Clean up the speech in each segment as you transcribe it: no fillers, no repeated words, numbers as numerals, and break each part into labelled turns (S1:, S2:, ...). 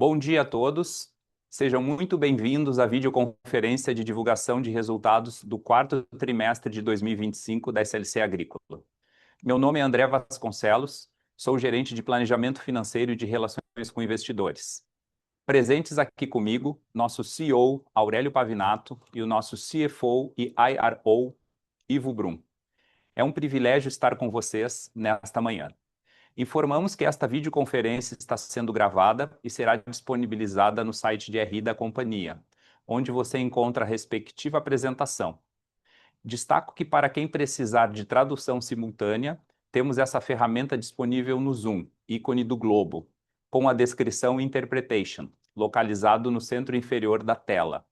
S1: Bom dia a todos. Sejam muito bem-vindos à videoconferência de divulgação de resultados do quarto trimestre de 2025 da SLC Agrícola. Meu nome é André Vasconcelos, sou gerente de Planejamento Financeiro e de Relações com Investidores. Presentes aqui comigo, nosso CEO, Aurélio Pavinato, e o nosso CFO e IRO, Ivo Brum. É um privilégio estar com vocês nesta manhã. Informamos que esta videoconferência está sendo gravada e será disponibilizada no site de RI da companhia, onde você encontra a respectiva apresentação. Destaco que para quem precisar de tradução simultânea, temos essa ferramenta disponível no Zoom, ícone do globo, com a descrição Interpretation, localizado no centro inferior da tela.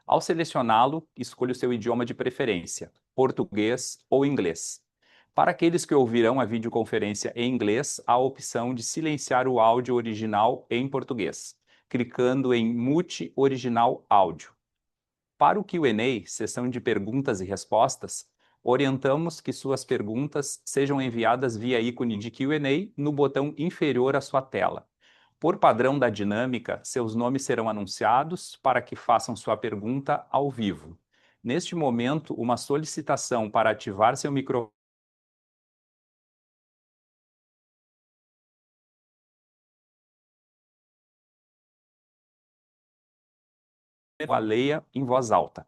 S1: Ao selecioná-lo, escolha o seu idioma de preferência, português ou inglês. Para aqueles que ouvirão a videoconferência em inglês, há a opção de silenciar o áudio original em português, clicando em Mute Original Áudio. Para o Q&A, sessão de perguntas e respostas, orientamos que suas perguntas sejam enviadas via ícone de Q&A no botão inferior à sua tela. Por padrão da dinâmica, seus nomes serão anunciados para que façam sua pergunta ao vivo. Neste momento, uma solicitação para ativar seu microfone a leia em voz alta.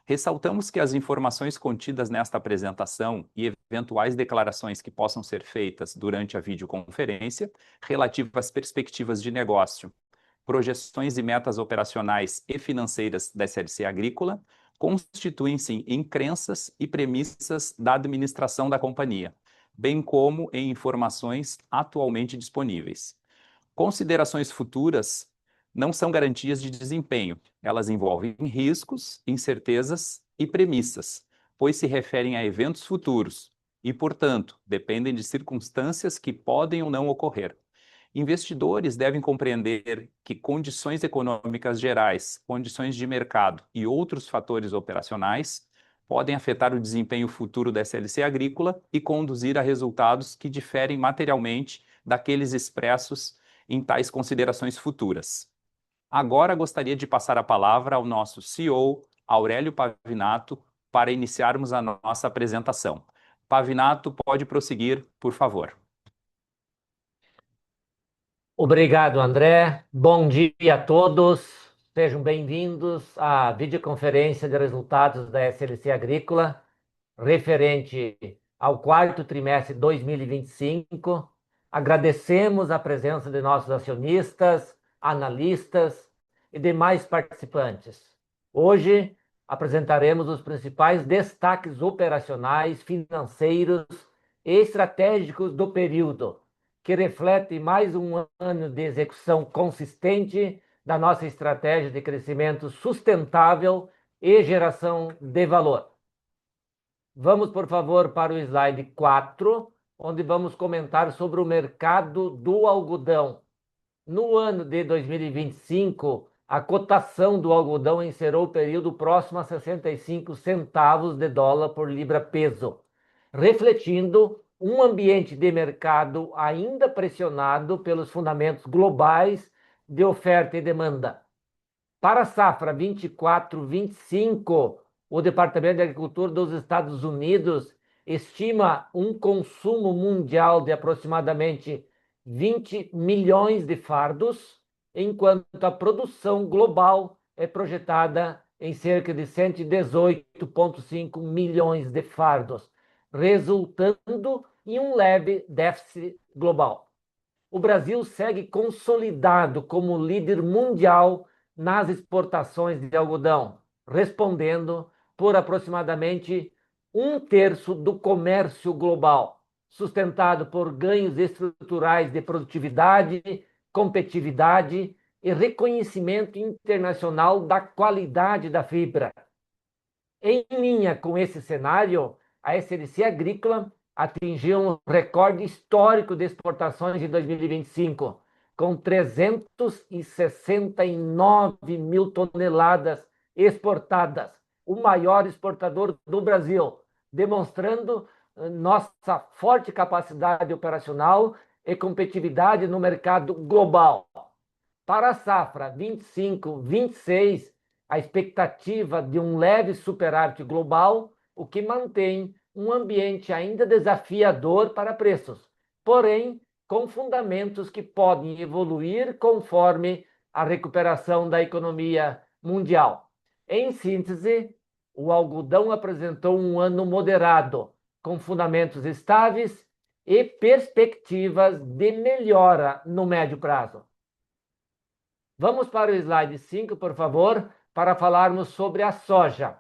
S1: Ressaltamos que as informações contidas nesta apresentação e eventuais declarações que possam ser feitas durante a videoconferência relativas às perspectivas de negócio, projeções e metas operacionais e financeiras da SLC Agrícola constituem-se em crenças e premissas da administração da companhia, bem como em informações atualmente disponíveis. Considerações futuras não são garantias de desempenho. Elas envolvem riscos, incertezas e premissas, pois se referem a eventos futuros e, portanto, dependem de circunstâncias que podem ou não ocorrer. Investidores devem compreender que condições econômicas gerais, condições de mercado e outros fatores operacionais podem afetar o desempenho futuro da SLC Agrícola e conduzir a resultados que diferem materialmente daqueles expressos em tais considerações futuras. Agora gostaria de passar a palavra ao nosso CEO, Aurélio Pavinato, para iniciarmos a nossa apresentação. Pavinato, pode prosseguir, por favor.
S2: Obrigado, André. Bom dia a todos. Sejam bem-vindos à videoconferência de resultados da SLC Agrícola, referente ao quarto trimestre de 2025. Agradecemos a presença de nossos acionistas, analistas e demais participantes. Hoje apresentaremos os principais destaques operacionais, financeiros e estratégicos do período, que reflete mais um ano de execução consistente da nossa estratégia de crescimento sustentável e geração de valor. Vamos, por favor, para o slide 4, onde vamos comentar sobre o mercado do algodão. No ano de 2025, a cotação do algodão encerrou o período próximo a 65 centavos de dólar por libra-peso, refletindo um ambiente de mercado ainda pressionado pelos fundamentos globais de oferta e demanda. Para a safra 24-25, o Departamento de Agricultura dos Estados Unidos estima um consumo mundial de aproximadamente 20 milhões de fardos, enquanto a produção global é projetada em cerca de 118,5 milhões de fardos, resultando em um leve déficit global. O Brasil segue consolidado como líder mundial nas exportações de algodão, respondendo por aproximadamente 1/3 do comércio global, sustentado por ganhos estruturais de produtividade, competitividade e reconhecimento internacional da qualidade da fibra. Em linha com esse cenário, a SLC Agrícola atingiu um recorde histórico de exportações em 2025, com 369 mil toneladas exportadas, o maior exportador do Brasil, demonstrando nossa forte capacidade operacional e competitividade no mercado global. Para a safra 25-26, a expectativa de um leve superávit global, o que mantém um ambiente ainda desafiador para preços, porém com fundamentos que podem evoluir conforme a recuperação da economia mundial. Em síntese, o algodão apresentou um ano moderado, com fundamentos estáveis e perspectivas de melhora no médio prazo. Vamos para o slide 5, por favor, para falarmos sobre a soja.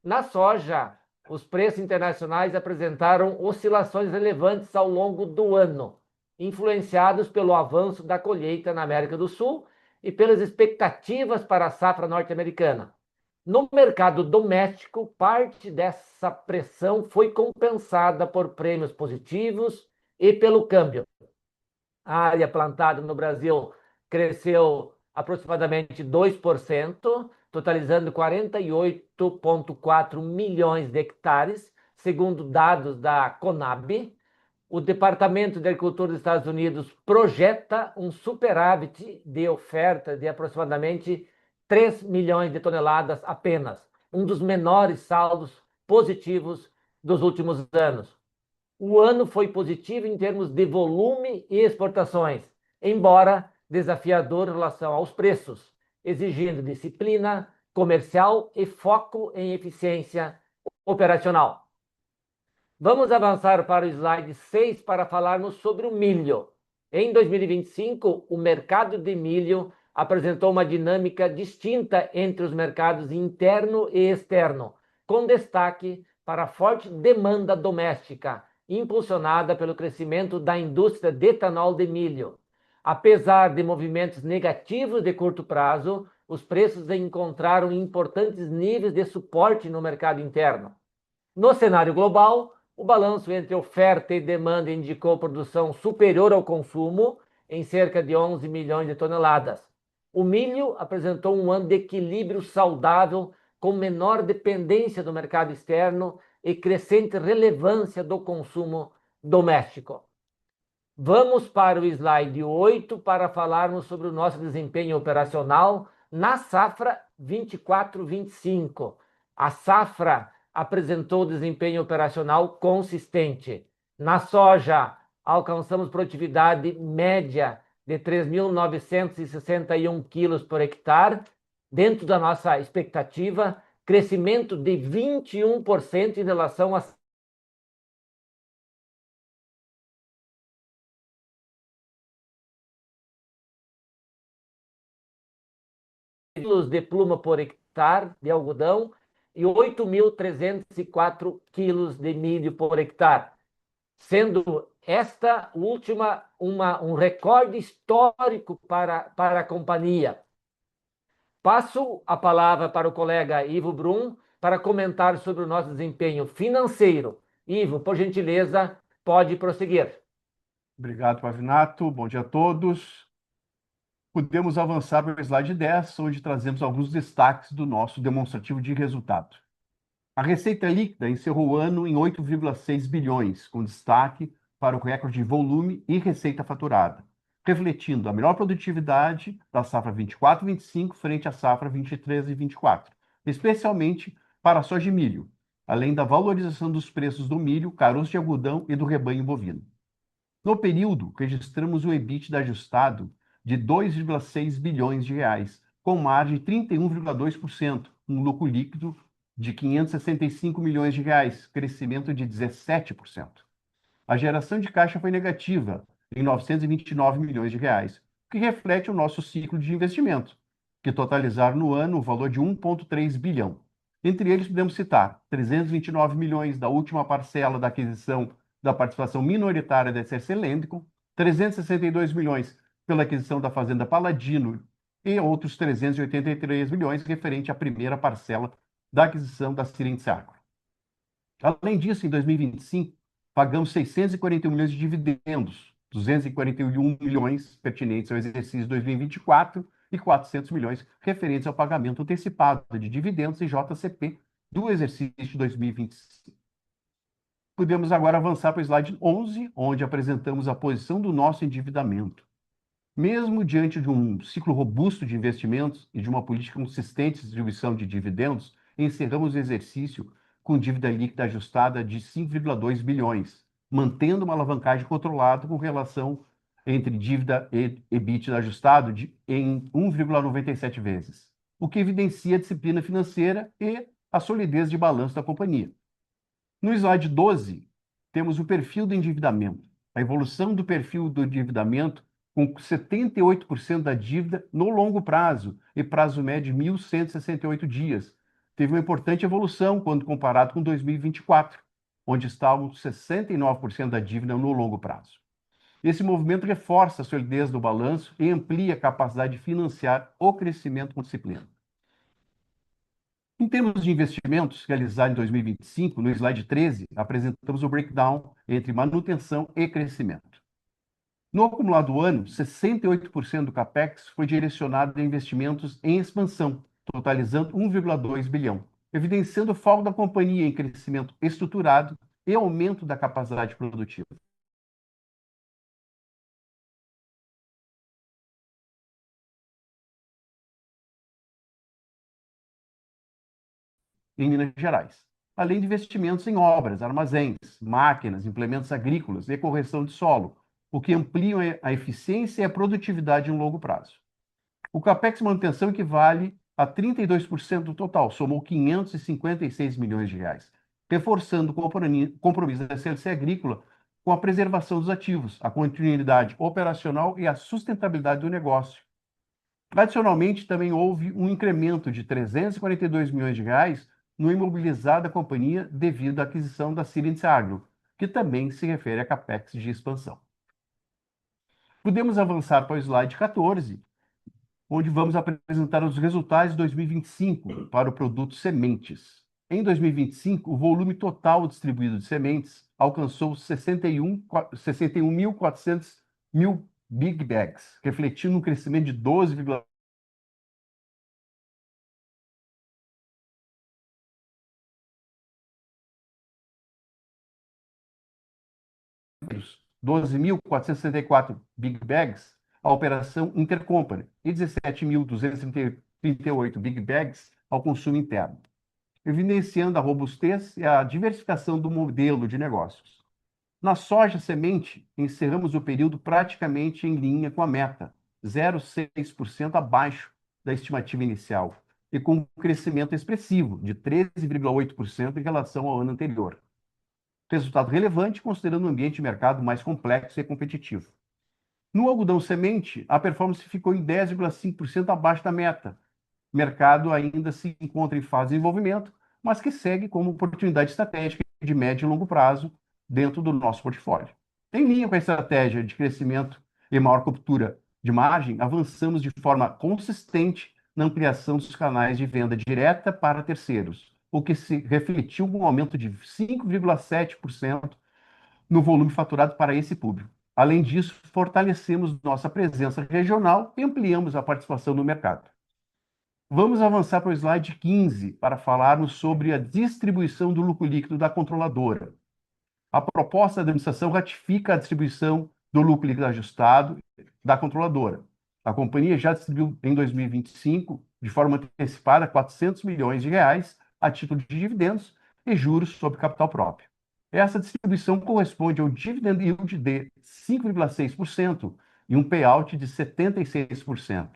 S2: Na soja, os preços internacionais apresentaram oscilações relevantes ao longo do ano, influenciados pelo avanço da colheita na América do Sul e pelas expectativas para a safra norte-americana. No mercado doméstico, parte dessa pressão foi compensada por prêmios positivos e pelo câmbio. A área plantada no Brasil cresceu aproximadamente 2%, totalizando 48,4 milhões de hectares, segundo dados da Conab. O Departamento de Agricultura dos Estados Unidos projeta um superávit de oferta de aproximadamente 3 milhões de toneladas apenas, um dos menores saldos positivos dos últimos anos. O ano foi positivo em termos de volume e exportações, embora desafiador em relação aos preços, exigindo disciplina comercial e foco em eficiência operacional. Vamos avançar para o slide 6 para falarmos sobre o milho. Em 2025, o mercado de milho apresentou uma dinâmica distinta entre os mercados interno e externo, com destaque para a forte demanda doméstica, impulsionada pelo crescimento da indústria de etanol de milho. Apesar de movimentos negativos de curto prazo, os preços encontraram importantes níveis de suporte no mercado interno. No cenário global, o balanço entre oferta e demanda indicou produção superior ao consumo, em cerca de 11 milhões de toneladas. O milho apresentou um ano de equilíbrio saudável, com menor dependência do mercado externo e crescente relevância do consumo doméstico. Vamos para o slide 8 para falarmos sobre o nosso desempenho operacional na safra 24-25. A safra apresentou desempenho operacional consistente. Na soja, alcançamos produtividade média de 3.961 quilos por hectare, dentro da nossa expectativa, crescimento de 21% em relação a quilos de pluma por hectare de algodão e 8.304 quilos de milho por hectare, sendo esta última um recorde histórico para a companhia. Passo a palavra para o colega Ivo Brum para comentar sobre o nosso desempenho financeiro. Ivo, por gentileza, pode prosseguir.
S3: Obrigado, Pavinato. Bom dia a todos. Podemos avançar para o slide 10, onde trazemos alguns destaques do nosso demonstrativo de resultado. A receita líquida encerrou o ano em 8,6 bilhões, com destaque para o recorde de volume e receita faturada, refletindo a melhor produtividade da safra 24-25 frente à safra 23 e 24, especialmente para a soja e milho, além da valorização dos preços do milho, caroço de algodão e do rebanho bovino. No período, registramos o EBITDA ajustado de 2,6 bilhões de reais, com margem de 31,2%, um lucro líquido de 565 milhões de reais, crescimento de 17%. A geração de caixa foi negativa, em 929 milhões de reais, o que reflete o nosso ciclo de investimento, que totalizaram no ano o valor de 1,3 bilhão. Entre eles, podemos citar 329 milhões da última parcela da aquisição da participação minoritária da SRC Lendicom, 362 milhões pela aquisição da Fazenda Paladino e outros 383 milhões referente à primeira parcela da aquisição da Sirente Agro. Além disso, em 2025, pagamos 641 milhões de dividendos, 241 milhões pertinentes ao exercício de 2024 e 400 milhões referentes ao pagamento antecipado de dividendos e JCP do exercício de 2025. Podemos agora avançar para o slide 11, onde apresentamos a posição do nosso endividamento. Mesmo diante de um ciclo robusto de investimentos e de uma política consistente de distribuição de dividendos, encerramos o exercício com dívida líquida ajustada de 5,2 bilhões, mantendo uma alavancagem controlada com relação entre dívida e EBITDA ajustado em 1,97 vezes, o que evidencia a disciplina financeira e a solidez de balanço da companhia. No slide 12, temos o perfil do endividamento. A evolução do perfil do endividamento com 78% da dívida no longo prazo e prazo médio de 1.168 dias. Teve uma importante evolução quando comparado com 2024, onde estavam 69% da dívida no longo prazo. Esse movimento reforça a solidez do balanço e amplia a capacidade de financiar o crescimento com disciplina. Em termos de investimentos realizados em 2025, no slide 13, apresentamos o breakdown entre manutenção e crescimento. No acumulado do ano, 68% do CAPEX foi direcionado a investimentos em expansão, totalizando 1,2 bilhão, evidenciando o foco da companhia em crescimento estruturado e aumento da capacidade produtiva. Em Minas Gerais, além de investimentos em obras, armazéns, máquinas, implementos agrícolas e correção de solo, o que ampliam a eficiência e a produtividade em longo prazo. O CAPEX manutenção equivale a 32% do total, somou 556 milhões de reais, reforçando o compromisso da SLC Agrícola com a preservação dos ativos, a continuidade operacional e a sustentabilidade do negócio. Adicionalmente, também houve um incremento de 342 milhões de reais no imobilizado da companhia devido à aquisição da Sirinse Agro, que também se refere a CAPEX de expansão. Podemos avançar para o slide 14, onde vamos apresentar os resultados de 2025 para o produto sementes. Em 2025, o volume total distribuído de sementes alcançou 61.400 mil Big Bags, refletindo um crescimento de 12,1%. 12.464 Big Bags, a operação Intercompany, e 17.238 Big Bags ao consumo interno, evidenciando a robustez e a diversificação do modelo de negócios. Na soja semente, encerramos o período praticamente em linha com a meta, 0,6% abaixo da estimativa inicial, e com um crescimento expressivo de 13,8% em relação ao ano anterior. Resultado relevante considerando o ambiente de mercado mais complexo e competitivo. No algodão semente, a performance ficou em 10,5% abaixo da meta. O mercado ainda se encontra em fase de desenvolvimento, mas que segue como oportunidade estratégica de médio e longo prazo dentro do nosso portfólio. Em linha com a estratégia de crescimento e maior cobertura de margem, avançamos de forma consistente na ampliação dos canais de venda direta para terceiros, o que se refletiu com um aumento de 5,7% no volume faturado para esse público. Além disso, fortalecemos nossa presença regional e ampliamos a participação no mercado. Vamos avançar para o slide 15 para falarmos sobre a distribuição do lucro líquido da controladora. A proposta da administração ratifica a distribuição do lucro líquido ajustado da controladora. A companhia já distribuiu em 2025, de forma antecipada, 400 milhões de reais a título de dividendos e juros sobre capital próprio. Essa distribuição corresponde ao dividend yield de 5,6% e um payout de 76%,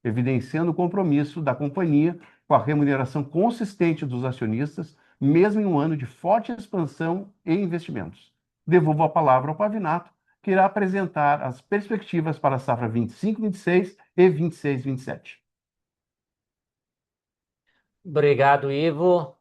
S3: evidenciando o compromisso da companhia com a remuneração consistente dos acionistas, mesmo em um ano de forte expansão e investimentos. Devolvo a palavra ao Pavinato, que irá apresentar as perspectivas para a safra 25-26 e 26-27.
S2: Obrigado, Ivo.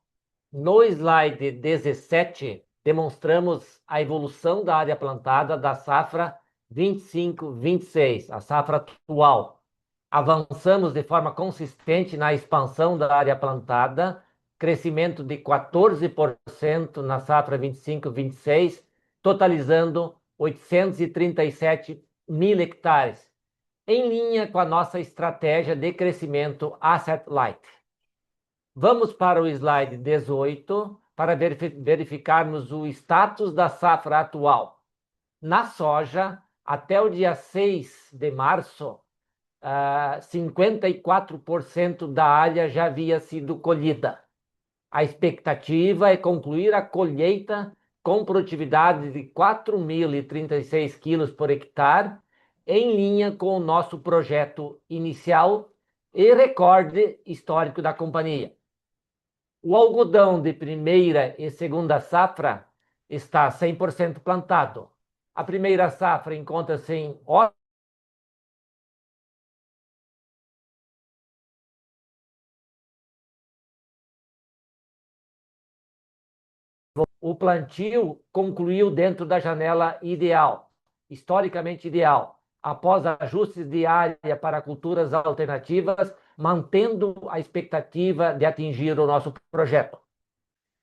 S2: No slide 17, demonstramos a evolução da área plantada da safra 25-26, a safra atual. Avançamos de forma consistente na expansão da área plantada, crescimento de 14% na safra 25-26, totalizando 837 mil hectares, em linha com a nossa estratégia de crescimento asset light. Vamos para o slide 18 para verificarmos o status da safra atual. Na soja, Até o dia 6 de março, 54% da área já havia sido colhida. A expectativa é concluir a colheita com produtividade de 4.036 quilos por hectare, em linha com o nosso projeto inicial e recorde histórico da companhia. O algodão de primeira e segunda safra está 100% plantado. A primeira safra encontra-se em o plantio concluiu dentro da janela ideal, historicamente ideal, após ajustes de área para culturas alternativas, mantendo a expectativa de atingir o nosso projeto.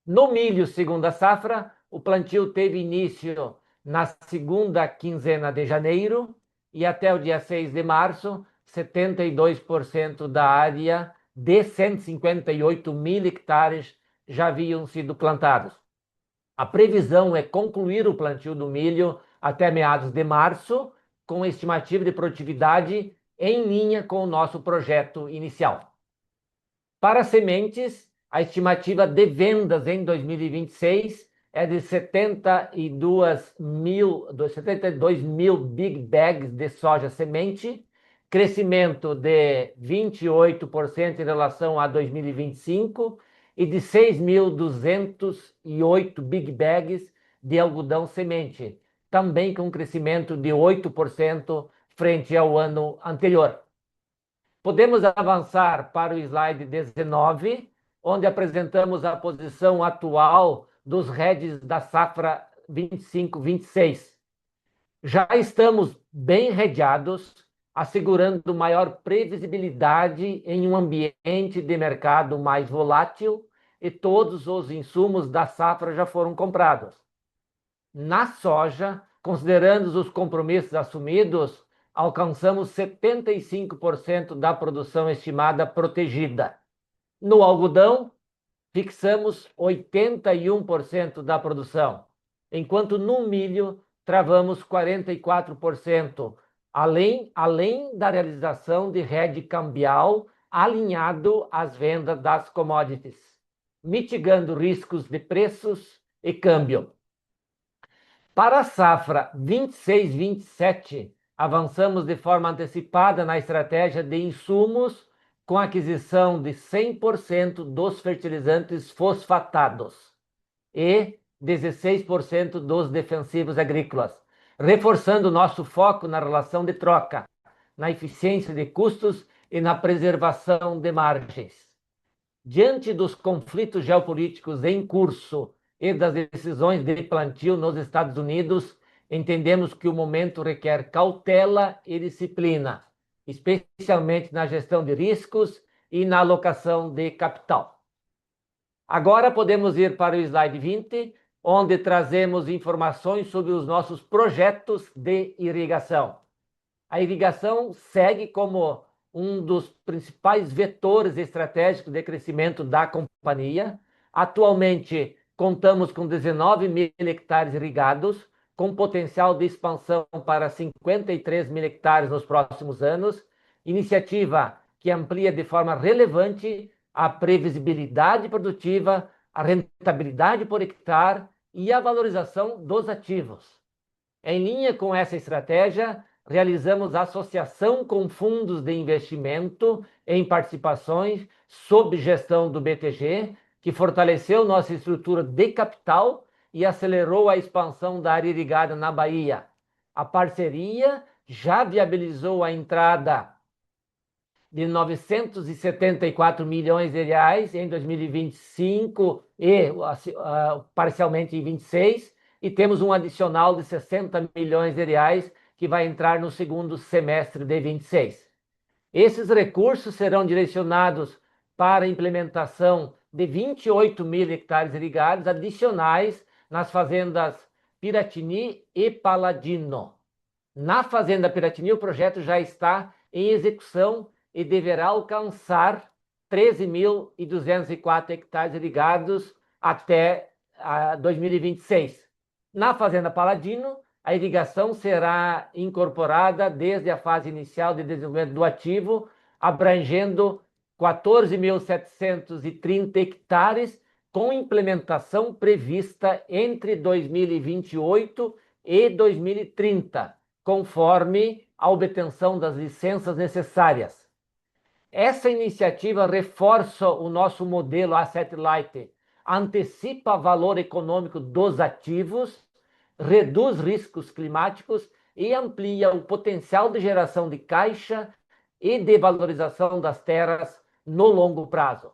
S2: No milho segunda safra, o plantio teve início na segunda quinzena de janeiro e até o dia 6 de março, 72% da área de 158 mil hectares já haviam sido plantados. A previsão é concluir o plantio do milho até meados de março, com estimativa de produtividade em linha com o nosso projeto inicial. Para sementes, a estimativa de vendas em 2026 é de 72 mil big bags de soja semente, crescimento de 28% em relação a 2025 e de 6.208 big bags de algodão semente, também com crescimento de 8% frente ao ano anterior. Podemos avançar para o slide 19, onde apresentamos a posição atual dos heads da safra 25-26. Já estamos bem hedgeados, assegurando maior previsibilidade em um ambiente de mercado mais volátil e todos os insumos da safra já foram comprados. Na soja, considerando os compromissos assumidos, alcançamos 75% da produção estimada protegida. No algodão, fixamos 81% da produção, enquanto no milho travamos 44%, além da realização de hedge cambial alinhado às vendas das commodities, mitigando riscos de preços e câmbio. Para a safra 26-27, avançamos de forma antecipada na estratégia de insumos com a aquisição de 100% dos fertilizantes fosfatados e 16% dos defensivos agrícolas, reforçando nosso foco na relação de troca, na eficiência de custos e na preservação de margens. Diante dos conflitos geopolíticos em curso e das decisões de plantio nos Estados Unidos, entendemos que o momento requer cautela e disciplina, especialmente na gestão de riscos e na alocação de capital. Agora podemos ir para o slide 20, onde trazemos informações sobre os nossos projetos de irrigação. A irrigação segue como um dos principais vetores estratégicos de crescimento da companhia. Atualmente, contamos com 19 mil hectares irrigados, com potencial de expansão para 53 mil hectares nos próximos anos, iniciativa que amplia de forma relevante a previsibilidade produtiva, a rentabilidade por hectare e a valorização dos ativos. Em linha com essa estratégia, realizamos associação com fundos de investimento em participações sob gestão do BTG, que fortaleceu nossa estrutura de capital e acelerou a expansão da área irrigada na Bahia. A parceria já viabilizou a entrada de 974 milhões de reais em 2025 e parcialmente em 26, e temos um adicional de 60 milhões de reais que vai entrar no segundo semestre de 26. Esses recursos serão direcionados para a implementação de 28 mil hectares irrigados adicionais nas fazendas Piratini e Paladino. Na fazenda Piratini, o projeto já está em execução e deverá alcançar 13.204 hectares irrigados até 2026. Na fazenda Paladino, a irrigação será incorporada desde a fase inicial de desenvolvimento do ativo, abrangendo 14.730 hectares, com implementação prevista entre 2028 e 2030, conforme a obtenção das licenças necessárias. Essa iniciativa reforça o nosso modelo Asset Light, antecipa o valor econômico dos ativos, reduz riscos climáticos e amplia o potencial de geração de caixa e de valorização das terras no longo prazo,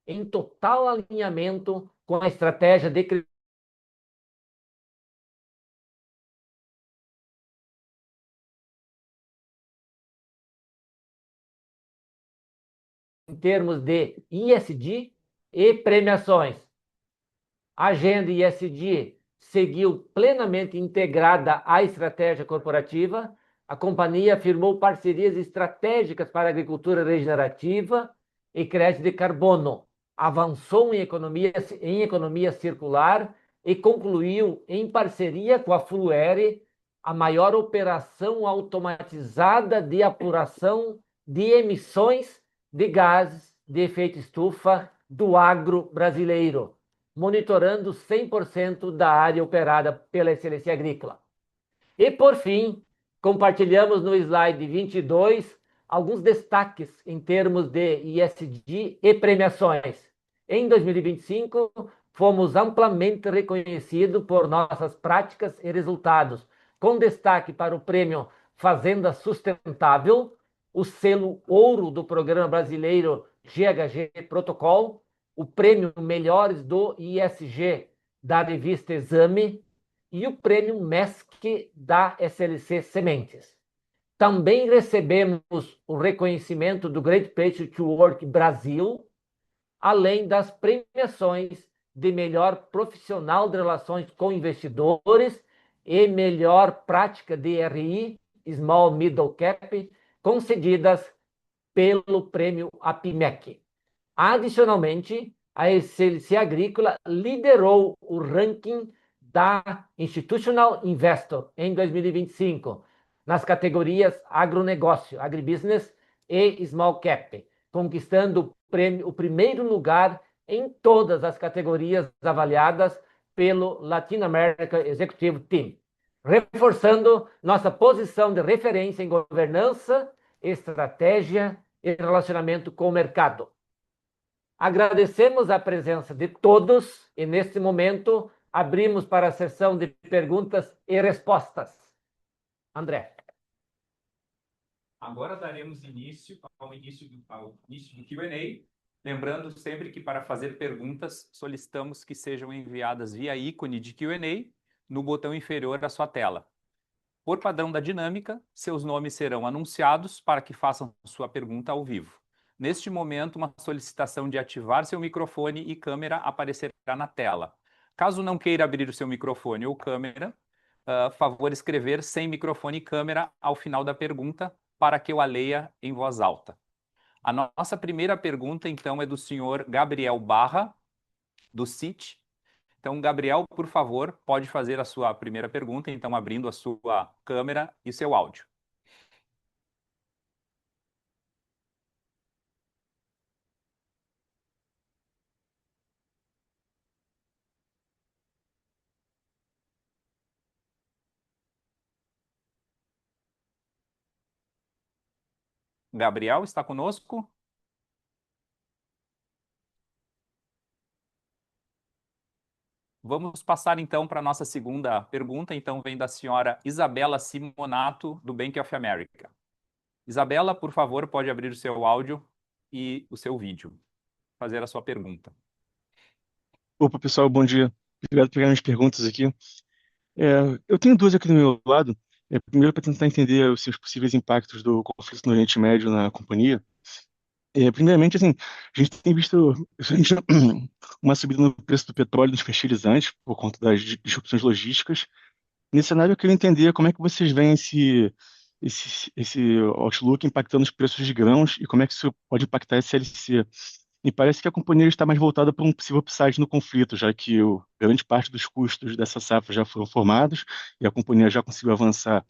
S2: em total alinhamento com a estratégia de em termos de ISD e premiações. A agenda ISD seguiu plenamente integrada à estratégia corporativa. A companhia firmou parcerias estratégicas para a agricultura regenerativa e crédito de carbono, avançou em economia circular e concluiu, em parceria com a Fluere, a maior operação automatizada de apuração de emissões de gases de efeito estufa do agro brasileiro, monitorando 100% da área operada pela Excelência Agrícola. E, por fim, compartilhamos no slide 22 alguns destaques em termos de ISD e premiações. Em 2025, fomos amplamente reconhecidos por nossas práticas e resultados, com destaque para o prêmio Fazenda Sustentável, o selo ouro do Programa Brasileiro GHG Protocol, o prêmio Melhores do ISG da revista Exame e o prêmio MESC da SLC Sementes. Também recebemos o reconhecimento do Great Place to Work Brasil, além das premiações de melhor profissional de relações com investidores e melhor prática de RI, Small Middle Cap, concedidas pelo prêmio APIMEC. Adicionalmente, a Excelência Agrícola liderou o ranking da Institutional Investor em 2025, nas categorias agronegócio, agribusiness e small cap, conquistando o primeiro lugar em todas as categorias avaliadas pelo Latin America Executive Team, reforçando nossa posição de referência em governança, estratégia e relacionamento com o mercado. Agradecemos a presença de todos e, neste momento, abrimos para a sessão de perguntas e respostas. André.
S1: Agora daremos início ao início do Q&A, lembrando sempre que para fazer perguntas solicitamos que sejam enviadas via ícone de Q&A no botão inferior da sua tela. Por padrão da dinâmica, seus nomes serão anunciados para que façam sua pergunta ao vivo. Neste momento, uma solicitação de ativar seu microfone e câmera aparecerá na tela. Caso não queira abrir o seu microfone ou câmera, favor escrever sem microfone e câmera ao final da pergunta para que eu a leia em voz alta. A nossa primeira pergunta, então, é do senhor Gabriel Barra, do CIT. Então, Gabriel, por favor, pode fazer a sua primeira pergunta, então, abrindo a sua câmera e seu áudio. Gabriel, está conosco? Vamos passar, então, para a nossa segunda pergunta. Então, vem da senhora Isabela Simonato, do Bank of America. Isabela, por favor, pode abrir o seu áudio e o seu vídeo. Fazer a sua pergunta.
S4: Opa, pessoal, bom dia. Obrigado por pegar minhas perguntas aqui. Eu tenho duas aqui do meu lado. Primeiro, para tentar entender os seus possíveis impactos do conflito no Oriente Médio na companhia. Primeiramente, assim, a gente tem visto uma subida no preço do petróleo e dos fertilizantes por conta das disrupções logísticas. Nesse cenário, eu queria entender como é que vocês veem esse outlook impactando os preços de grãos e como é que isso pode impactar a SLC. E parece que a companhia está mais voltada para um possível upside no conflito, já que grande parte dos custos dessa safra já foram formados e a companhia já conseguiu avançar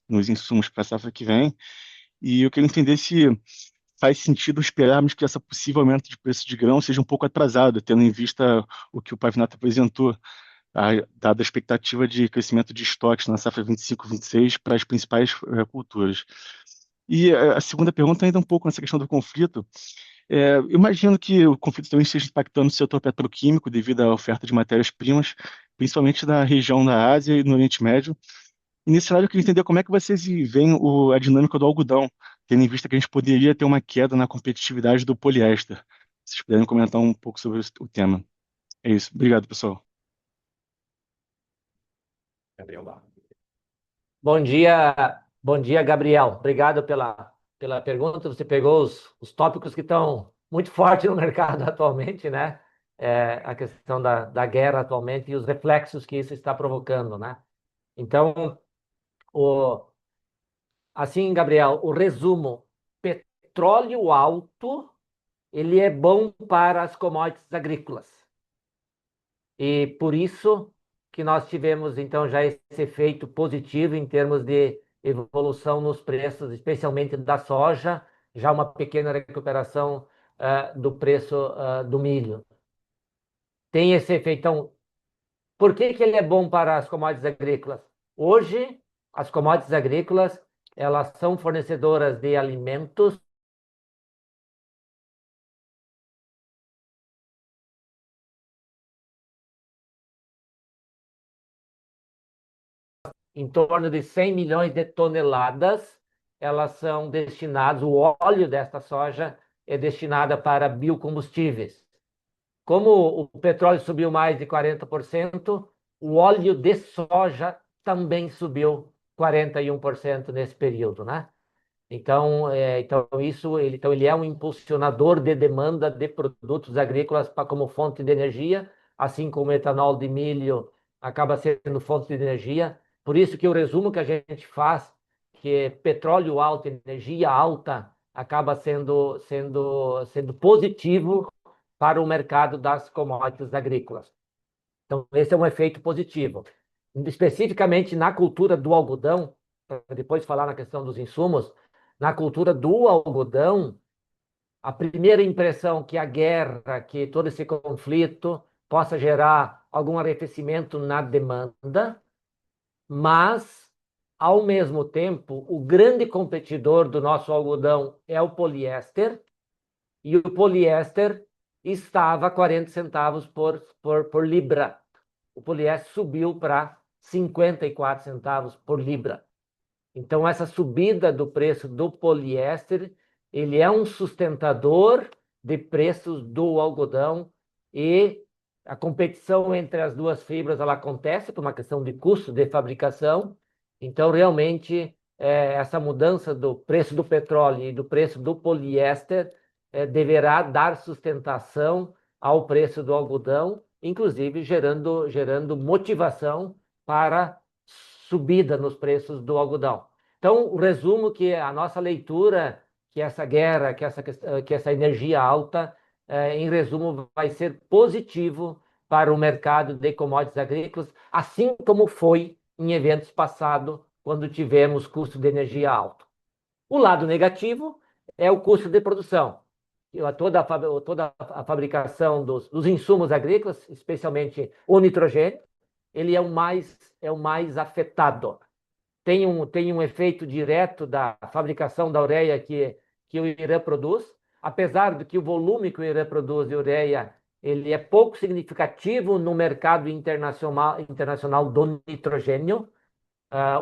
S4: nos insumos para a safra que vem. E eu queria entender se faz sentido esperarmos que essa possível aumento de preço de grão seja um pouco atrasado, tendo em vista o que o Pavinato apresentou, dada a expectativa de crescimento de estoques na safra 25-26 para as principais culturas. E a segunda pergunta, ainda um pouco nessa questão do conflito. Eu imagino que o conflito também esteja impactando o setor petroquímico devido à oferta de matérias-primas, principalmente na região da Ásia e no Oriente Médio. E nesse cenário eu queria entender como é que vocês veem a dinâmica do algodão, tendo em vista que a gente poderia ter uma queda na competitividade do poliéster. Se vocês puderem comentar um pouco sobre o tema. É isso. Obrigado, pessoal.
S1: Gabriel Barro.
S2: Bom dia, Gabriel. Obrigado pela pergunta. Você pegou os tópicos que estão muito fortes no mercado atualmente, né? A questão da guerra atualmente e os reflexos que isso está provocando, né? Então, assim, Gabriel, o resumo: petróleo alto, ele é bom para as commodities agrícolas. E por isso que nós tivemos, então, já esse efeito positivo em termos de evolução nos preços, especialmente da soja, já uma pequena recuperação do preço do milho. Tem esse efeito. Então, por que ele é bom para as commodities agrícolas? Hoje, as commodities agrícolas, elas são fornecedoras de alimentos em torno de 100 milhões de toneladas, elas são destinadas, o óleo desta soja é destinada para biocombustíveis. Como o petróleo subiu mais de 40%, o óleo de soja também subiu 41% nesse período, né? Então, ele é um impulsionador de demanda de produtos agrícolas como fonte de energia, assim como o etanol de milho acaba sendo fonte de energia. Por isso que o resumo que a gente faz, que é petróleo alto, energia alta, acaba sendo positivo para o mercado das commodities agrícolas. Então, esse é um efeito positivo. Especificamente na cultura do algodão, para depois falar na questão dos insumos, na cultura do algodão, a primeira impressão que a guerra, que todo esse conflito possa gerar algum arrefecimento na demanda, mas, ao mesmo tempo, o grande competidor do nosso algodão é o poliéster, e o poliéster estava a 40 centavos por libra. O poliéster subiu para 54 centavos por libra. Então, essa subida do preço do poliéster, ele é um sustentador de preços do algodão e a competição entre as duas fibras ela acontece por uma questão de custo de fabricação. Então, realmente, essa mudança do preço do petróleo e do preço do poliéster deverá dar sustentação ao preço do algodão, inclusive gerando motivação para subida nos preços do algodão. Então, o resumo que a nossa leitura, que essa guerra, que essa energia alta, em resumo, vai ser positivo para o mercado de commodities agrícolas, assim como foi em eventos passados, quando tivemos custo de energia alto. O lado negativo é o custo de produção. Toda a fabricação dos insumos agrícolas, especialmente o nitrogênio, ele é o mais afetado. Tem um efeito direto da fabricação da ureia que o Irã produz, apesar de que o volume que o Irã produz de ureia ele é pouco significativo no mercado internacional do nitrogênio.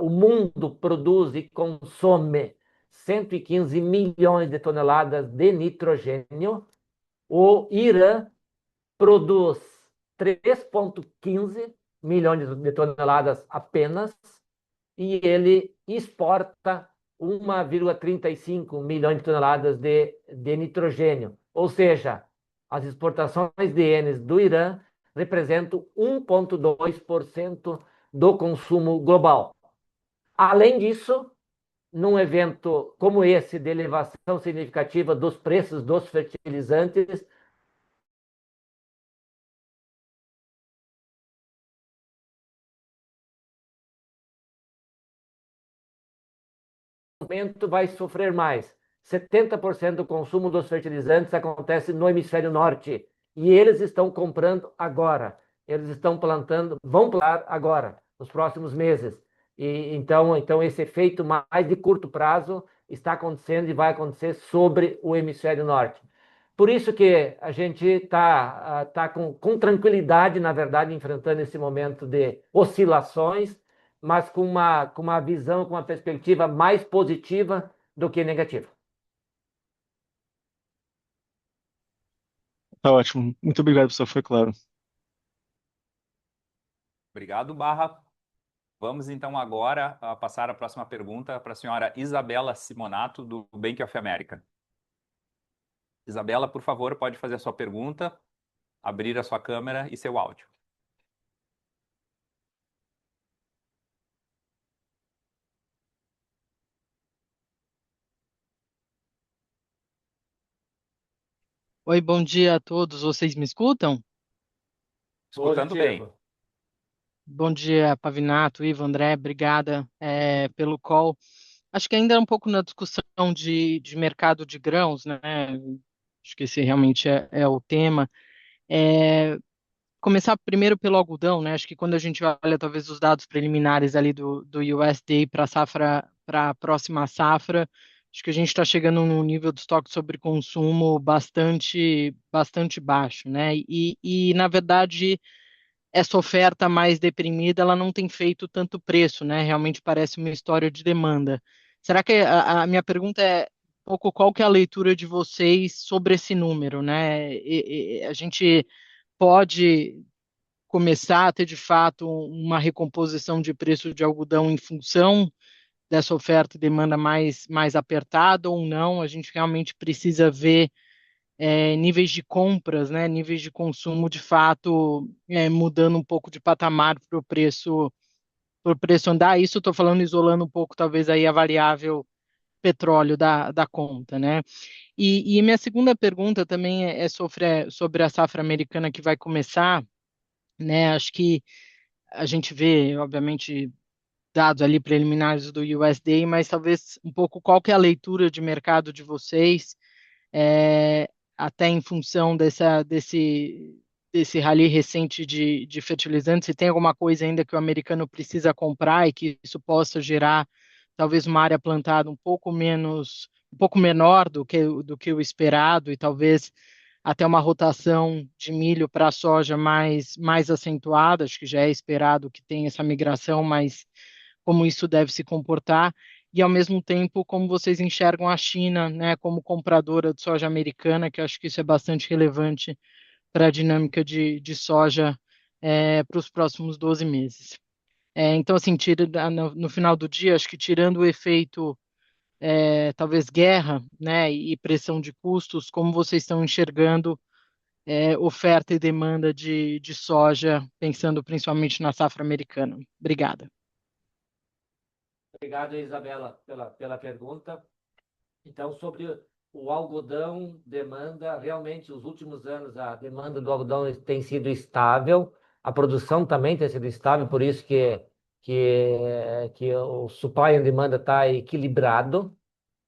S2: O mundo produz e consome 115 milhões de toneladas de nitrogênio. O Irã produz 3,15 milhões de toneladas apenas, e ele exporta 1,35 milhões de toneladas de nitrogênio. Ou seja, as exportações de ienes do Irã representam 1,2% do consumo global. Além disso, num evento como esse de elevação significativa dos preços dos fertilizantes, momento vai sofrer mais. 70% do consumo dos fertilizantes acontece no hemisfério norte e eles estão comprando agora. Eles estão plantando, vão plantar agora, nos próximos meses. E então esse efeito mais de curto prazo está acontecendo e vai acontecer sobre o hemisfério norte. Por isso que a gente tá com tranquilidade, na verdade, enfrentando esse momento de oscilações, mas com uma visão, com uma perspectiva mais positiva do que negativa.
S4: Tá ótimo. Muito obrigado, pessoal. Foi claro.
S1: Obrigado, Barra. Vamos então agora passar a próxima pergunta para a senhora Isabela Simonato, do Bank of America. Isabela, por favor, pode fazer a sua pergunta, abrir a sua câmera e seu áudio.
S5: Oi, bom dia a todos. Vocês me escutam?
S1: Escutando bem.
S2: Positivo.
S5: Bom dia, Pavinato, Ivo, André, obrigada pelo call. Acho que ainda é um pouco na discussão de mercado de grãos, né? Acho que esse realmente é o tema. É, Começar primeiro pelo algodão, né? Acho que quando a gente olha talvez os dados preliminares ali do USDA para a safra, para a próxima safra, acho que a gente está chegando num nível de estoque sobre consumo bastante baixo, né? E na verdade essa oferta mais deprimida, ela não tem feito tanto preço, né? Realmente parece uma história de demanda. Será que a minha pergunta é um pouco qual que é a leitura de vocês sobre esse número, né? A gente pode começar a ter de fato uma recomposição de preço de algodão em função dessa oferta e demanda mais apertada ou não? A gente realmente precisa ver níveis de compras, né, níveis de consumo de fato mudando um pouco de patamar para o preço andar. Isso estou falando isolando um pouco talvez aí a variável petróleo da conta, né? E minha segunda pergunta também é sobre a safra americana que vai começar, né? Acho que a gente vê, obviamente, dados ali preliminares do USDA, mas talvez um pouco qual que é a leitura de mercado de vocês, é, até em função desse rally recente de fertilizantes, se tem alguma coisa ainda que o americano precisa comprar e que isso possa gerar talvez uma área plantada um pouco menor do que o esperado e talvez até uma rotação de milho para soja mais acentuada, acho que já é esperado que tenha essa migração, mas como isso deve se comportar, e ao mesmo tempo como vocês enxergam a China, né, como compradora de soja americana, que eu acho que isso é bastante relevante para a dinâmica de soja para os próximos 12 meses. Então, assim, no final do dia, acho que tirando o efeito, talvez guerra, né, e pressão de custos, como vocês estão enxergando oferta e demanda de soja, pensando principalmente na safra americana? Obrigada.
S2: Obrigado, Isabela, pela pergunta. Então, sobre o algodão, demanda, realmente, os últimos anos, a demanda do algodão tem sido estável, a produção também tem sido estável, por isso que o supply and demand está equilibrado.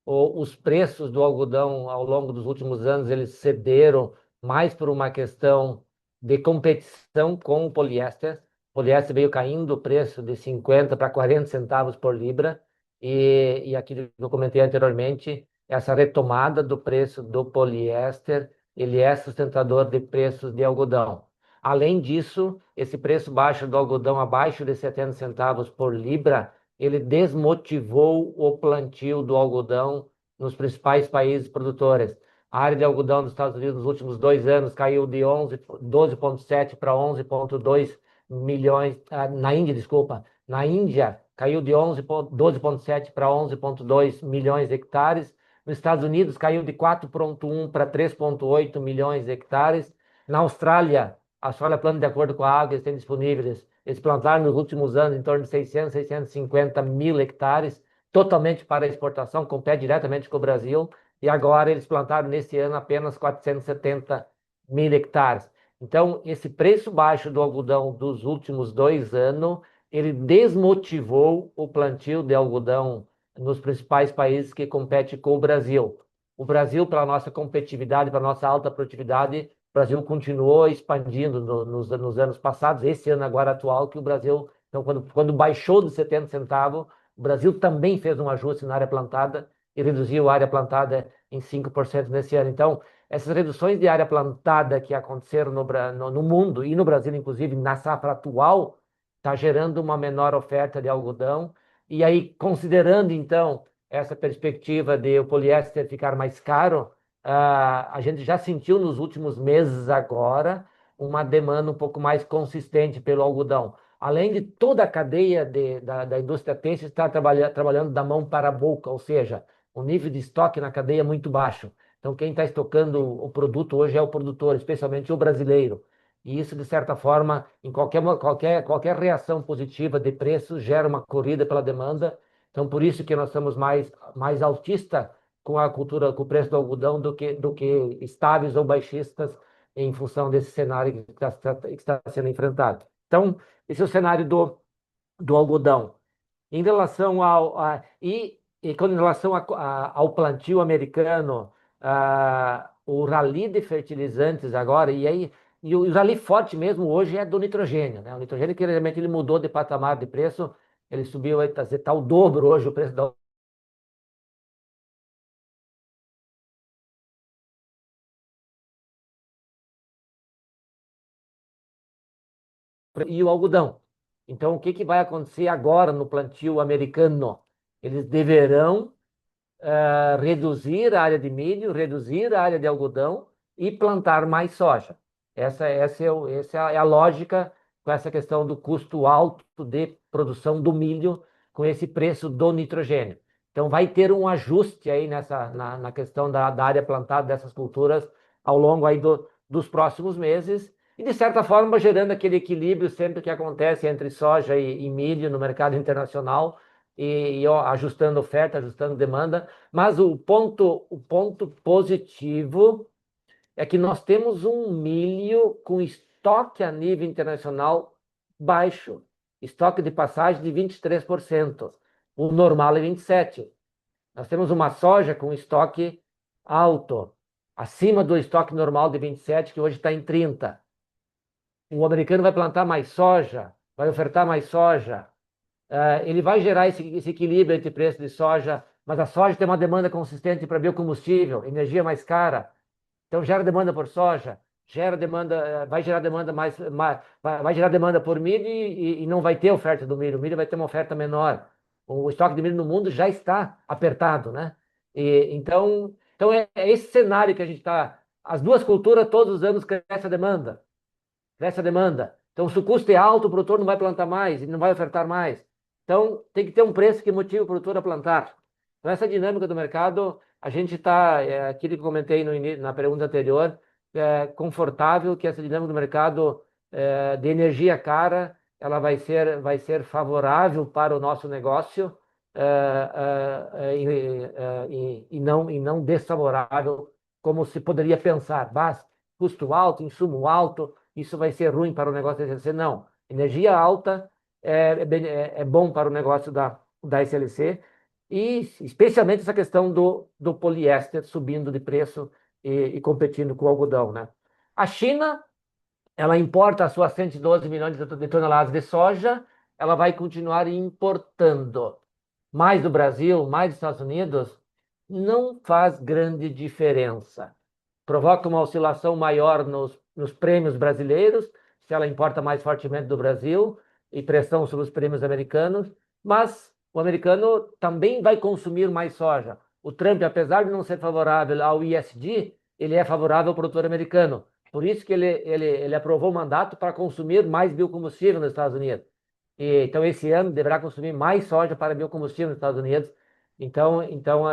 S2: Os preços do algodão, ao longo dos últimos anos, eles cederam mais por uma questão de competição com o poliéster. O poliéster veio caindo o preço de 50 para 40 centavos por libra, e aquilo que eu comentei anteriormente, essa retomada do preço do poliéster, ele é sustentador de preços de algodão. Além disso, esse preço baixo do algodão, abaixo de 70 centavos por libra, ele desmotivou o plantio do algodão nos principais países produtores. A área de algodão dos Estados Unidos nos últimos 2 anos caiu de 12,7 para 11,2 milhões. Na Índia, desculpa. Na Índia, caiu de 12,7 para 11,2 milhões de hectares. Nos Estados Unidos, caiu de 4,1 para 3,8 milhões de hectares. Na Austrália, a soja plana, de acordo com a água que eles têm disponíveis, eles plantaram nos últimos anos em torno de 600, 650 mil hectares, totalmente para exportação, compete diretamente com o Brasil, e agora eles plantaram nesse ano apenas 470 mil hectares. Então, esse preço baixo do algodão dos últimos 2 anos, ele desmotivou o plantio de algodão nos principais países que competem com o Brasil. O Brasil, pela nossa competitividade, pela nossa alta produtividade, o Brasil continuou expandindo nos anos passados, esse ano agora atual, que o Brasil, então, quando baixou de 70 centavos, o Brasil também fez um ajuste na área plantada e reduziu a área plantada em 5% nesse ano. Então, essas reduções de área plantada que aconteceram no mundo e no Brasil, inclusive, na safra atual, está gerando uma menor oferta de algodão. E aí, considerando, então, essa perspectiva de o poliéster ficar mais caro, a gente já sentiu nos últimos meses agora uma demanda um pouco mais consistente pelo algodão. Além de toda a cadeia da indústria têxtil estar trabalhando da mão para a boca, ou seja, o nível de estoque na cadeia é muito baixo. Então, quem está estocando o produto hoje é o produtor, especialmente o brasileiro. E isso, de certa forma, em qualquer reação positiva de preço, gera uma corrida pela demanda. Então, por isso que nós somos mais altistas com a cultura, com o preço do algodão do que estáveis ou baixistas em função desse cenário que está sendo enfrentado. Então, esse é o cenário do algodão. Em relação em relação ao plantio americano, o rally de fertilizantes agora, e o rally forte mesmo hoje é do nitrogênio, né? O nitrogênio que realmente ele mudou de patamar de preço, ele subiu, está o dobro hoje o preço da e o algodão. Então, o que que vai acontecer agora no plantio americano? Eles deverão reduzir a área de milho, reduzir a área de algodão e plantar mais soja. Essa é a lógica com essa questão do custo alto de produção do milho com esse preço do nitrogênio. Então, vai ter um ajuste aí na questão da área plantada dessas culturas ao longo aí dos próximos meses e, de certa forma, gerando aquele equilíbrio sempre que acontece entre soja e milho no mercado internacional ajustando oferta, ajustando demanda. Mas o ponto positivo é que nós temos um milho com estoque a nível internacional baixo, estoque de passagem de 23%. O normal é 27%. Nós temos uma soja com estoque alto, acima do estoque normal de 27%, que hoje está em 30%. O americano vai plantar mais soja, vai ofertar mais soja, ele vai gerar esse equilíbrio entre preço de soja, mas a soja tem uma demanda consistente para biocombustível, energia mais cara, então gera demanda por soja, gera demanda, vai gerar demanda vai gerar demanda por milho e não vai ter oferta do milho. O milho vai ter uma oferta menor. O estoque de milho no mundo já está apertado, né? Então é esse cenário que a gente está. As duas culturas todos os anos cresce a demanda, cresce a demanda. Então, se o custo é alto, o produtor não vai plantar mais, ele não vai ofertar mais. Então, tem que ter um preço que motive o produtor a plantar. Então, essa dinâmica do mercado, a gente está, aquilo que eu comentei na pergunta anterior, confortável que essa dinâmica do mercado de energia cara, ela vai ser favorável para o nosso negócio e não desfavorável, como se poderia pensar. Mas, custo alto, insumo alto, isso vai ser ruim para o negócio da SLC. Não. Energia alta é bom para o negócio da SLC, e especialmente essa questão do poliéster subindo de preço e competindo com o algodão, né? A China, ela importa as suas 112 milhões de toneladas de soja, ela vai continuar importando mais do Brasil, mais dos Estados Unidos, não faz grande diferença. Provoca uma oscilação maior nos prêmios brasileiros, se ela importa mais fortemente do Brasil, e pressão sobre os prêmios americanos, mas o americano também vai consumir mais soja. O Trump, apesar de não ser favorável ao ESG, ele é favorável ao produtor americano. Por isso que ele aprovou o mandato para consumir mais biocombustível nos Estados Unidos. Então, esse ano, deverá consumir mais soja para biocombustível nos Estados Unidos. Então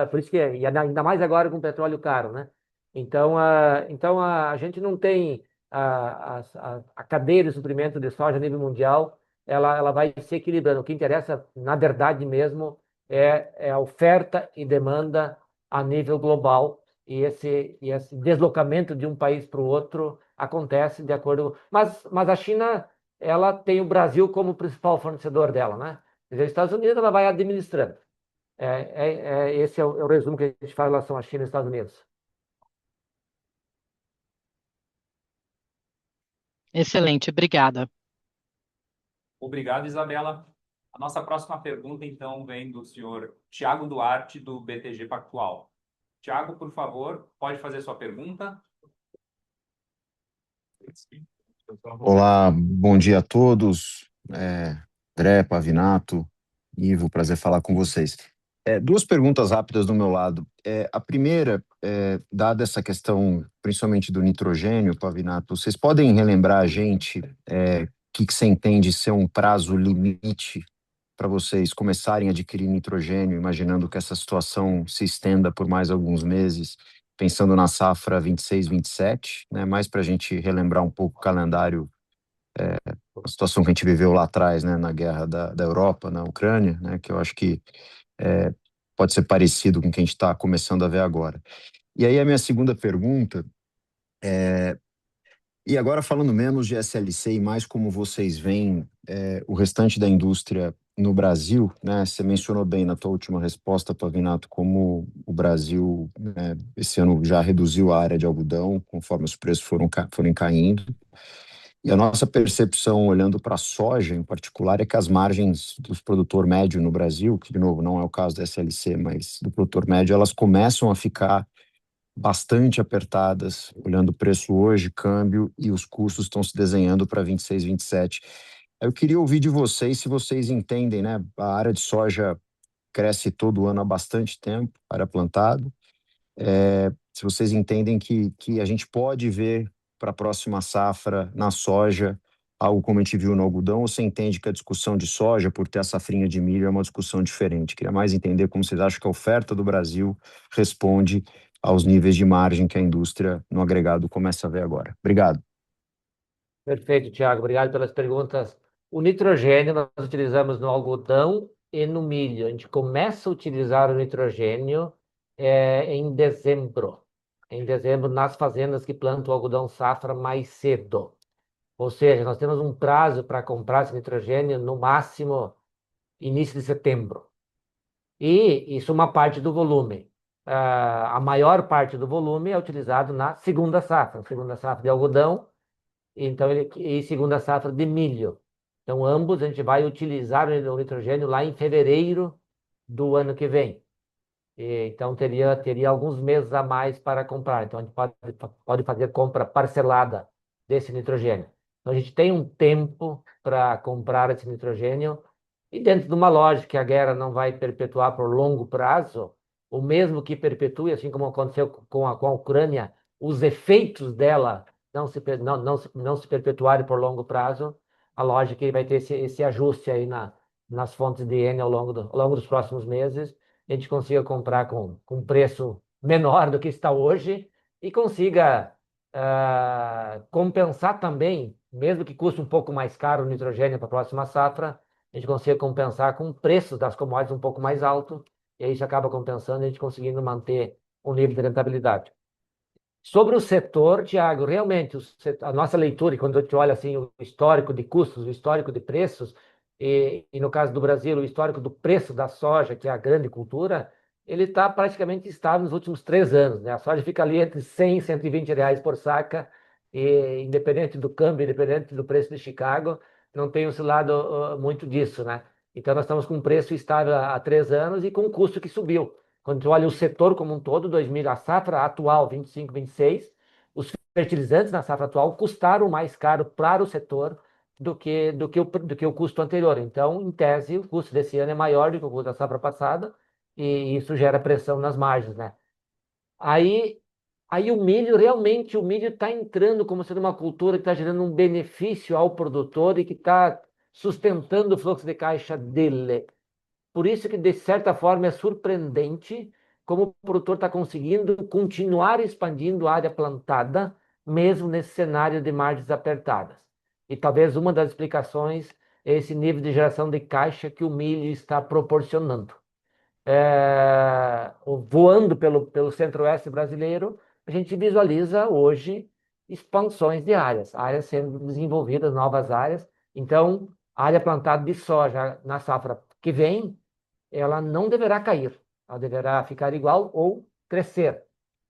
S2: por isso que, e ainda mais agora com o petróleo caro, né? Então, a gente não tem a cadeia de suprimento de soja a nível mundial, ela vai se equilibrando. O que interessa, na verdade mesmo, é a oferta e demanda a nível global. E esse deslocamento de um país para o outro acontece de acordo. Mas a China, ela tem o Brasil como principal fornecedor dela, né? Quer dizer, os Estados Unidos ela vai administrando. Esse é o resumo que a gente faz em relação à China e Estados Unidos.
S5: Excelente, obrigada.
S1: Obrigado, Isabela. A nossa próxima pergunta, então, vem do senhor Tiago Duarte, do BTG Pactual. Tiago, por favor, pode fazer sua pergunta?
S6: Olá, bom dia a todos. André, Pavinato, Ivo, prazer falar com vocês. Duas perguntas rápidas do meu lado. A primeira, dada essa questão, principalmente do nitrogênio, Pavinato, vocês podem relembrar a gente que você entende ser um prazo limite para vocês começarem a adquirir nitrogênio, imaginando que essa situação se estenda por mais alguns meses, pensando na safra 26, 27, né? Mais para a gente relembrar um pouco o calendário, a situação que a gente viveu lá atrás, né? Na guerra da Europa, na Ucrânia, né? Que eu acho que pode ser parecido com o que a gente está começando a ver agora. E aí a minha segunda pergunta e agora falando menos de SLC e mais como vocês veem o restante da indústria no Brasil, né? Você mencionou bem na tua última resposta, Pavinato, como o Brasil, né, esse ano já reduziu a área de algodão conforme os preços foram caindo. E a nossa percepção, olhando para a soja em particular, é que as margens do produtor médio no Brasil, que de novo não é o caso da SLC, mas do produtor médio, elas começam a ficar bastante apertadas, olhando o preço hoje, câmbio, e os custos estão se desenhando para 26, 27. Eu queria ouvir de vocês se vocês entendem, né? A área de soja cresce todo ano há bastante tempo, área plantada. Se vocês entendem que a gente pode ver para a próxima safra na soja algo como a gente viu no algodão, ou você entende que a discussão de soja, por ter a safrinha de milho, é uma discussão diferente? Queria mais entender como vocês acham que a oferta do Brasil responde aos níveis de margem que a indústria no agregado começa a ver agora. Obrigado.
S2: Perfeito, Tiago. Obrigado pelas perguntas. O nitrogênio nós utilizamos no algodão e no milho. A gente começa a utilizar o nitrogênio em dezembro. Em dezembro, nas fazendas que plantam o algodão safra mais cedo. Ou seja, nós temos um prazo para comprar esse nitrogênio no máximo início de setembro. E isso é uma parte do volume. A maior parte do volume é utilizado na segunda safra de algodão, então e segunda safra de milho. Então, ambos a gente vai utilizar o nitrogênio lá em fevereiro do ano que vem. Então, teria alguns meses a mais para comprar. Então, a gente pode fazer compra parcelada desse nitrogênio. Então, a gente tem um tempo para comprar esse nitrogênio. E dentro de uma lógica que a guerra não vai perpetuar por longo prazo, o mesmo que perpetue, assim como aconteceu com a Ucrânia, os efeitos dela não se perpetuarem por longo prazo, a lógica é que vai ter esse ajuste aí nas fontes de N ao longo dos próximos meses, a gente consiga comprar com preço menor do que está hoje e consiga compensar também, mesmo que custe um pouco mais caro o nitrogênio para a próxima safra, a gente consiga compensar com preços das commodities um pouco mais alto, e aí isso acaba compensando e a gente conseguindo manter um nível de rentabilidade. Sobre o setor, Tiago, realmente a nossa leitura, e quando a gente olha assim, o histórico de custos, o histórico de preços, e no caso do Brasil, o histórico do preço da soja, que é a grande cultura, ele está praticamente estável nos últimos 3 anos, né? A soja fica ali entre 100 e 120 reais por saca, e independente do câmbio, independente do preço de Chicago, não tem oscilado muito disso, né? Então, nós estamos com um preço estável há 3 anos e com um custo que subiu. Quando você olha o setor como um todo, 2000, a safra atual 25, 26, os fertilizantes na safra atual custaram mais caro para o setor do que o custo anterior. Então, em tese, o custo desse ano é maior do que o custo da safra passada e isso gera pressão nas margens, né? Aí, aí o milho está entrando como sendo uma cultura que está gerando um benefício ao produtor e que está sustentando o fluxo de caixa dele. Por isso que, de certa forma, é surpreendente como o produtor está conseguindo continuar expandindo a área plantada, mesmo nesse cenário de margens apertadas. E talvez uma das explicações é esse nível de geração de caixa que o milho está proporcionando. Voando pelo centro-oeste brasileiro, a gente visualiza hoje expansões de áreas sendo desenvolvidas, novas áreas. Então, a área plantada de soja na safra que vem ela não deverá cair, ela deverá ficar igual ou crescer.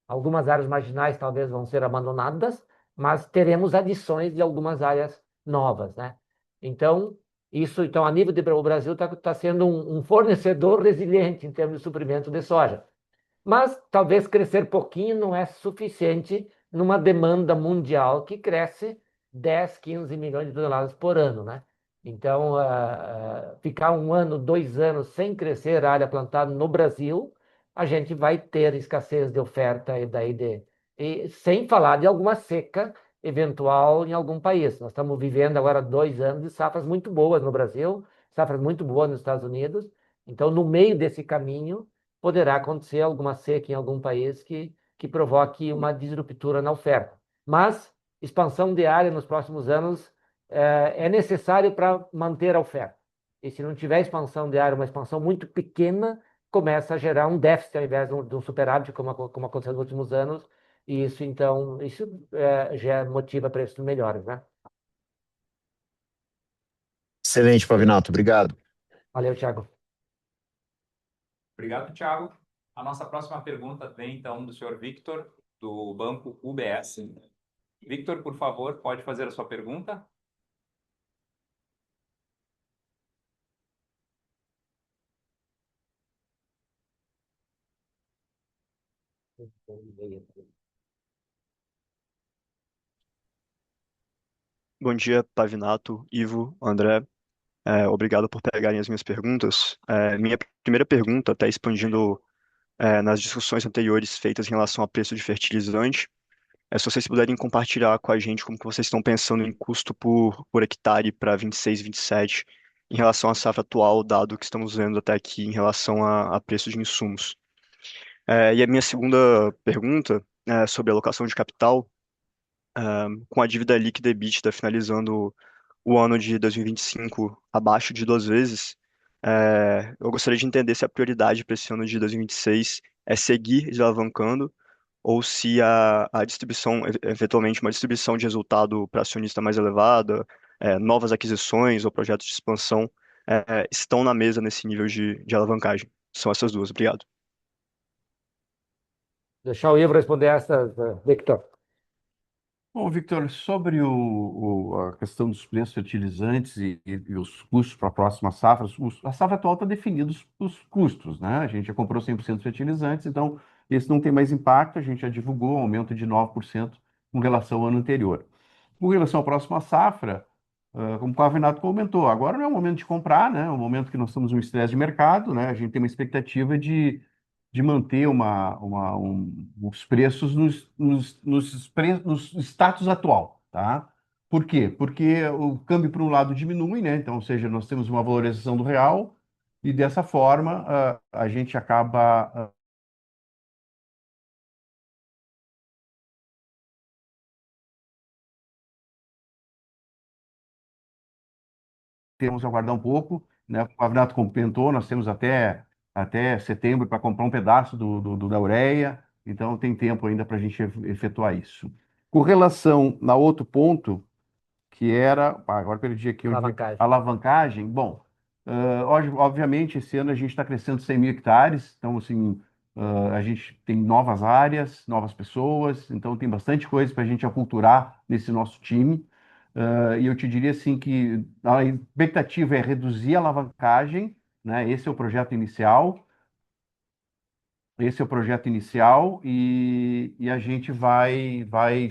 S2: Algumas áreas marginais talvez vão ser abandonadas, mas teremos adições de algumas áreas novas, né? Então, então, a nível de o Brasil está sendo um fornecedor resiliente em termos de suprimento de soja. Mas talvez crescer pouquinho não é suficiente numa demanda mundial que cresce 10, 15 milhões de toneladas por ano, né? Então, ficar um ano, 2 anos sem crescer a área plantada no Brasil, a gente vai ter escassez de oferta e sem falar de alguma seca eventual em algum país. Nós estamos vivendo agora 2 anos de safras muito boas no Brasil, safras muito boas nos Estados Unidos. Então, no meio desse caminho, poderá acontecer alguma seca em algum país que provoque uma disruptura na oferta. Mas expansão de área nos próximos anos é necessário para manter a oferta. E se não tiver expansão de área, uma expansão muito pequena, começa a gerar um déficit ao invés de um superávit, como aconteceu nos últimos anos, e isso, então, já motiva preços melhores, né?
S6: Excelente, Pavinato, obrigado.
S2: Valeu, Thiago.
S1: Obrigado, Thiago. A nossa próxima pergunta vem, então, do senhor Victor, do Banco UBS. Victor, por favor, pode fazer a sua pergunta?
S7: Bom dia, Pavinato, Ivo, André. Obrigado por pegarem as minhas perguntas. Minha primeira pergunta, até expandindo nas discussões anteriores feitas em relação a preço de fertilizante, se vocês puderem compartilhar com a gente como que vocês estão pensando em custo por hectare para 26, 27, em relação à safra atual, dado que estamos vendo até aqui em relação a preço de insumos. E a minha segunda pergunta é sobre alocação de capital, com a dívida líquida EBITDA finalizando o ano de 2025 abaixo de 2 vezes, eu gostaria de entender se a prioridade para esse ano de 2026 é seguir desalavancando ou se a distribuição, eventualmente uma distribuição de resultado para acionista mais elevada, novas aquisições ou projetos de expansão, estão na mesa nesse nível de alavancagem. São essas duas. Obrigado.
S2: Deixar o Ivo responder essa, Victor.
S3: Bom, Victor, sobre a questão dos preços fertilizantes e os custos para a próxima safra, a safra atual está definindo os custos, né? A gente já comprou 100% de fertilizantes, então esse não tem mais impacto, a gente já divulgou um aumento de 9% com relação ao ano anterior. Com relação à próxima safra, como o Pavinato comentou, agora não é o momento de comprar, né? É um momento que nós estamos em um estresse de mercado, né? A gente tem uma expectativa de manter os preços nos status atual, tá? Por quê? Porque o câmbio, por um lado, diminui, né? Então, ou seja, nós temos uma valorização do real e, dessa forma, a gente acaba temos que aguardar um pouco, né? O Pavinato comentou, nós temos até setembro para comprar um pedaço da ureia, então tem tempo ainda para a gente efetuar isso. Com relação a outro ponto, que era, agora perdi aqui onde,
S2: Alavancagem.
S3: alavancagem, bom, obviamente esse ano a gente está crescendo 100 mil hectares, então assim, a gente tem novas áreas, novas pessoas, então tem bastante coisa para a gente aculturar nesse nosso time. E eu te diria assim que a expectativa é reduzir a alavancagem, né? Esse é o projeto inicial. Esse é o projeto inicial e a gente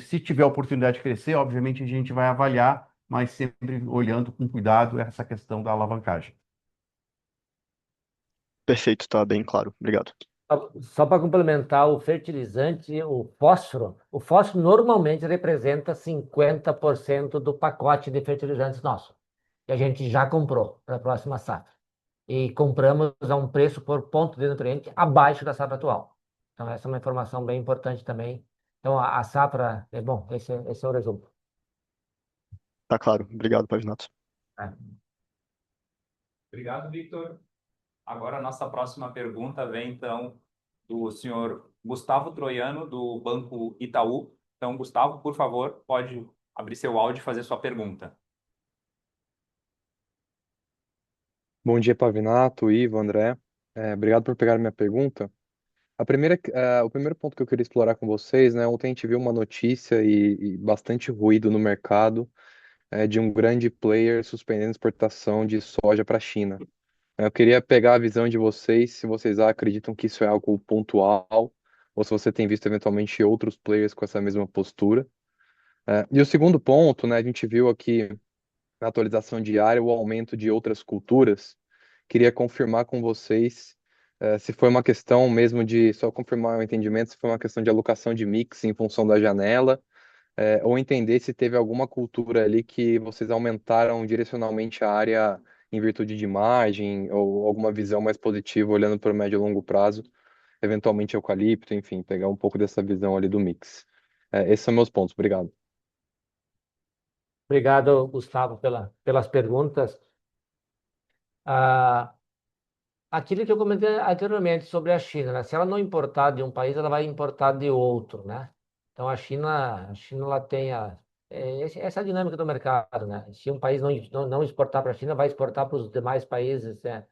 S3: se tiver a oportunidade de crescer, obviamente a gente vai avaliar, mas sempre olhando com cuidado essa questão da alavancagem.
S7: Perfeito, está bem claro. Obrigado.
S2: Só para complementar, o fertilizante, o fósforo normalmente representa 50% do pacote de fertilizantes nosso, que a gente já comprou para a próxima safra. E compramos a um preço por ponto de nutriente abaixo da safra atual. Então, essa é uma informação bem importante também. Então, a safra, bom, esse é o resumo.
S7: Tá claro. Obrigado, Pavinato.
S2: É.
S1: Obrigado, Victor. Agora a nossa próxima pergunta vem, então, do senhor Gustavo Troiano, do Banco Itaú. Então, Gustavo, por favor, pode abrir seu áudio e fazer sua pergunta.
S8: Bom dia, Pavinato, Ivo, André. Obrigado por pegar a minha pergunta. O primeiro ponto que eu queria explorar com vocês, né? Ontem a gente viu uma notícia e bastante ruído no mercado, de um grande player suspendendo exportação de soja para a China. Eu queria pegar a visão de vocês, se vocês acreditam que isso é algo pontual, ou se você tem visto eventualmente outros players com essa mesma postura. E o segundo ponto, né? A gente viu aqui na atualização diária o aumento de outras culturas. Queria confirmar com vocês se foi uma questão mesmo de só confirmar o entendimento, se foi uma questão de alocação de mix em função da janela, ou entender se teve alguma cultura ali que vocês aumentaram direcionalmente a área em virtude de margem ou alguma visão mais positiva olhando para o médio e longo prazo, eventualmente eucalipto, enfim, pegar um pouco dessa visão ali do mix. Esses são meus pontos. Obrigado.
S2: Obrigado, Gustavo, pelas perguntas. Ah, aquilo que eu comentei anteriormente sobre a China, né? Se ela não importar de um país, ela vai importar de outro, né? Então a China ela tem essa dinâmica do mercado, né? Se um país não exportar para a China, vai exportar para os demais países, né?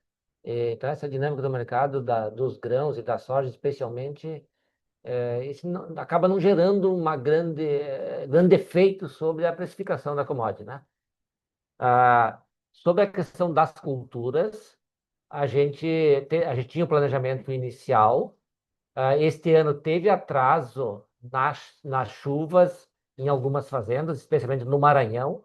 S2: Então essa dinâmica do mercado dos grãos e da soja, especialmente, isso acaba não gerando uma grande efeito sobre a precificação da commodity, né? Sobre a questão das culturas, a gente tinha o planejamento inicial. Este ano teve atraso nas chuvas em algumas fazendas, especialmente no Maranhão.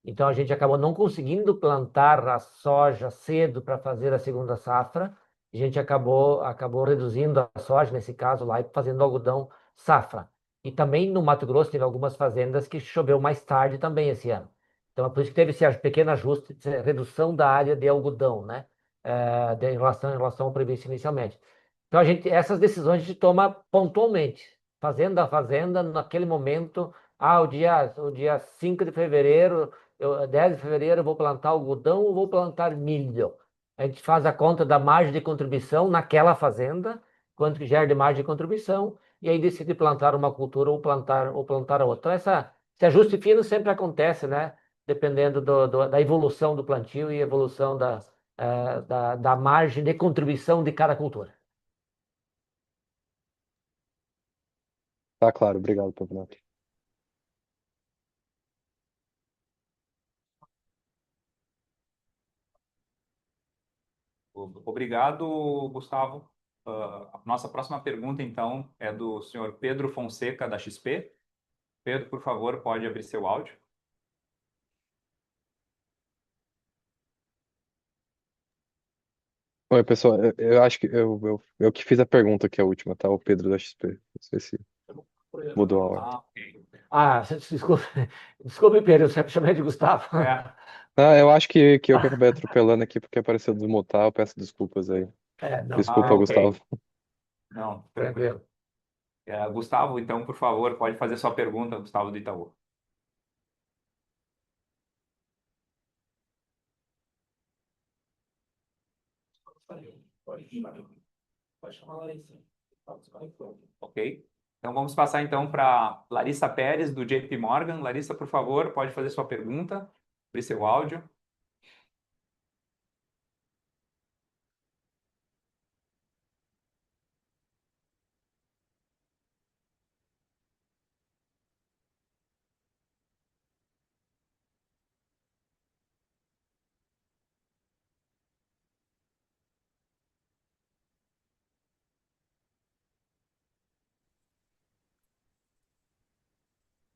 S2: Então a gente acabou não conseguindo plantar a soja cedo para fazer a segunda safra. A gente acabou reduzindo a soja, nesse caso lá, e fazendo algodão safra. E também no Mato Grosso teve algumas fazendas que choveu mais tarde também esse ano. Então é por isso que teve esse pequeno ajuste, redução da área de algodão, né? Em relação ao previsto inicialmente. Então, essas decisões a gente toma pontualmente, fazenda a fazenda, naquele momento. O dia 5 de fevereiro, 10 de fevereiro, eu vou plantar algodão ou vou plantar milho. A gente faz a conta da margem de contribuição naquela fazenda, quanto que gera de margem de contribuição, e aí decide plantar uma cultura ou plantar a outra. Então, esse ajuste fino sempre acontece, né? Dependendo da evolução do plantio e evolução da margem de contribuição de cada cultura.
S8: Tá claro, obrigado, Pavinato.
S1: Obrigado, Gustavo. A nossa próxima pergunta, então, é do senhor Pedro Fonseca, da XP. Pedro, por favor, pode abrir seu áudio.
S8: Oi, pessoal, eu acho que eu que fiz a pergunta, que é a última, tá? O Pedro da XP. Não sei se mudou a ordem.
S1: Ok.
S2: Desculpe, desculpe, Pedro, eu sempre chamei de Gustavo.
S8: Eu acho que eu que acabei atropelando aqui porque apareceu desmutar, eu peço desculpas aí.
S2: Não,
S8: Desculpa,
S1: ok.
S8: Gustavo.
S1: Não,
S2: tranquilo.
S1: Gustavo, então, por favor, pode fazer sua pergunta, Gustavo do Itaú.
S2: Pode chamar a Larissa.
S1: Ok? Então vamos passar então para Larissa Pérez, do JP Morgan. Larissa, por favor, pode fazer sua pergunta, abrir seu áudio.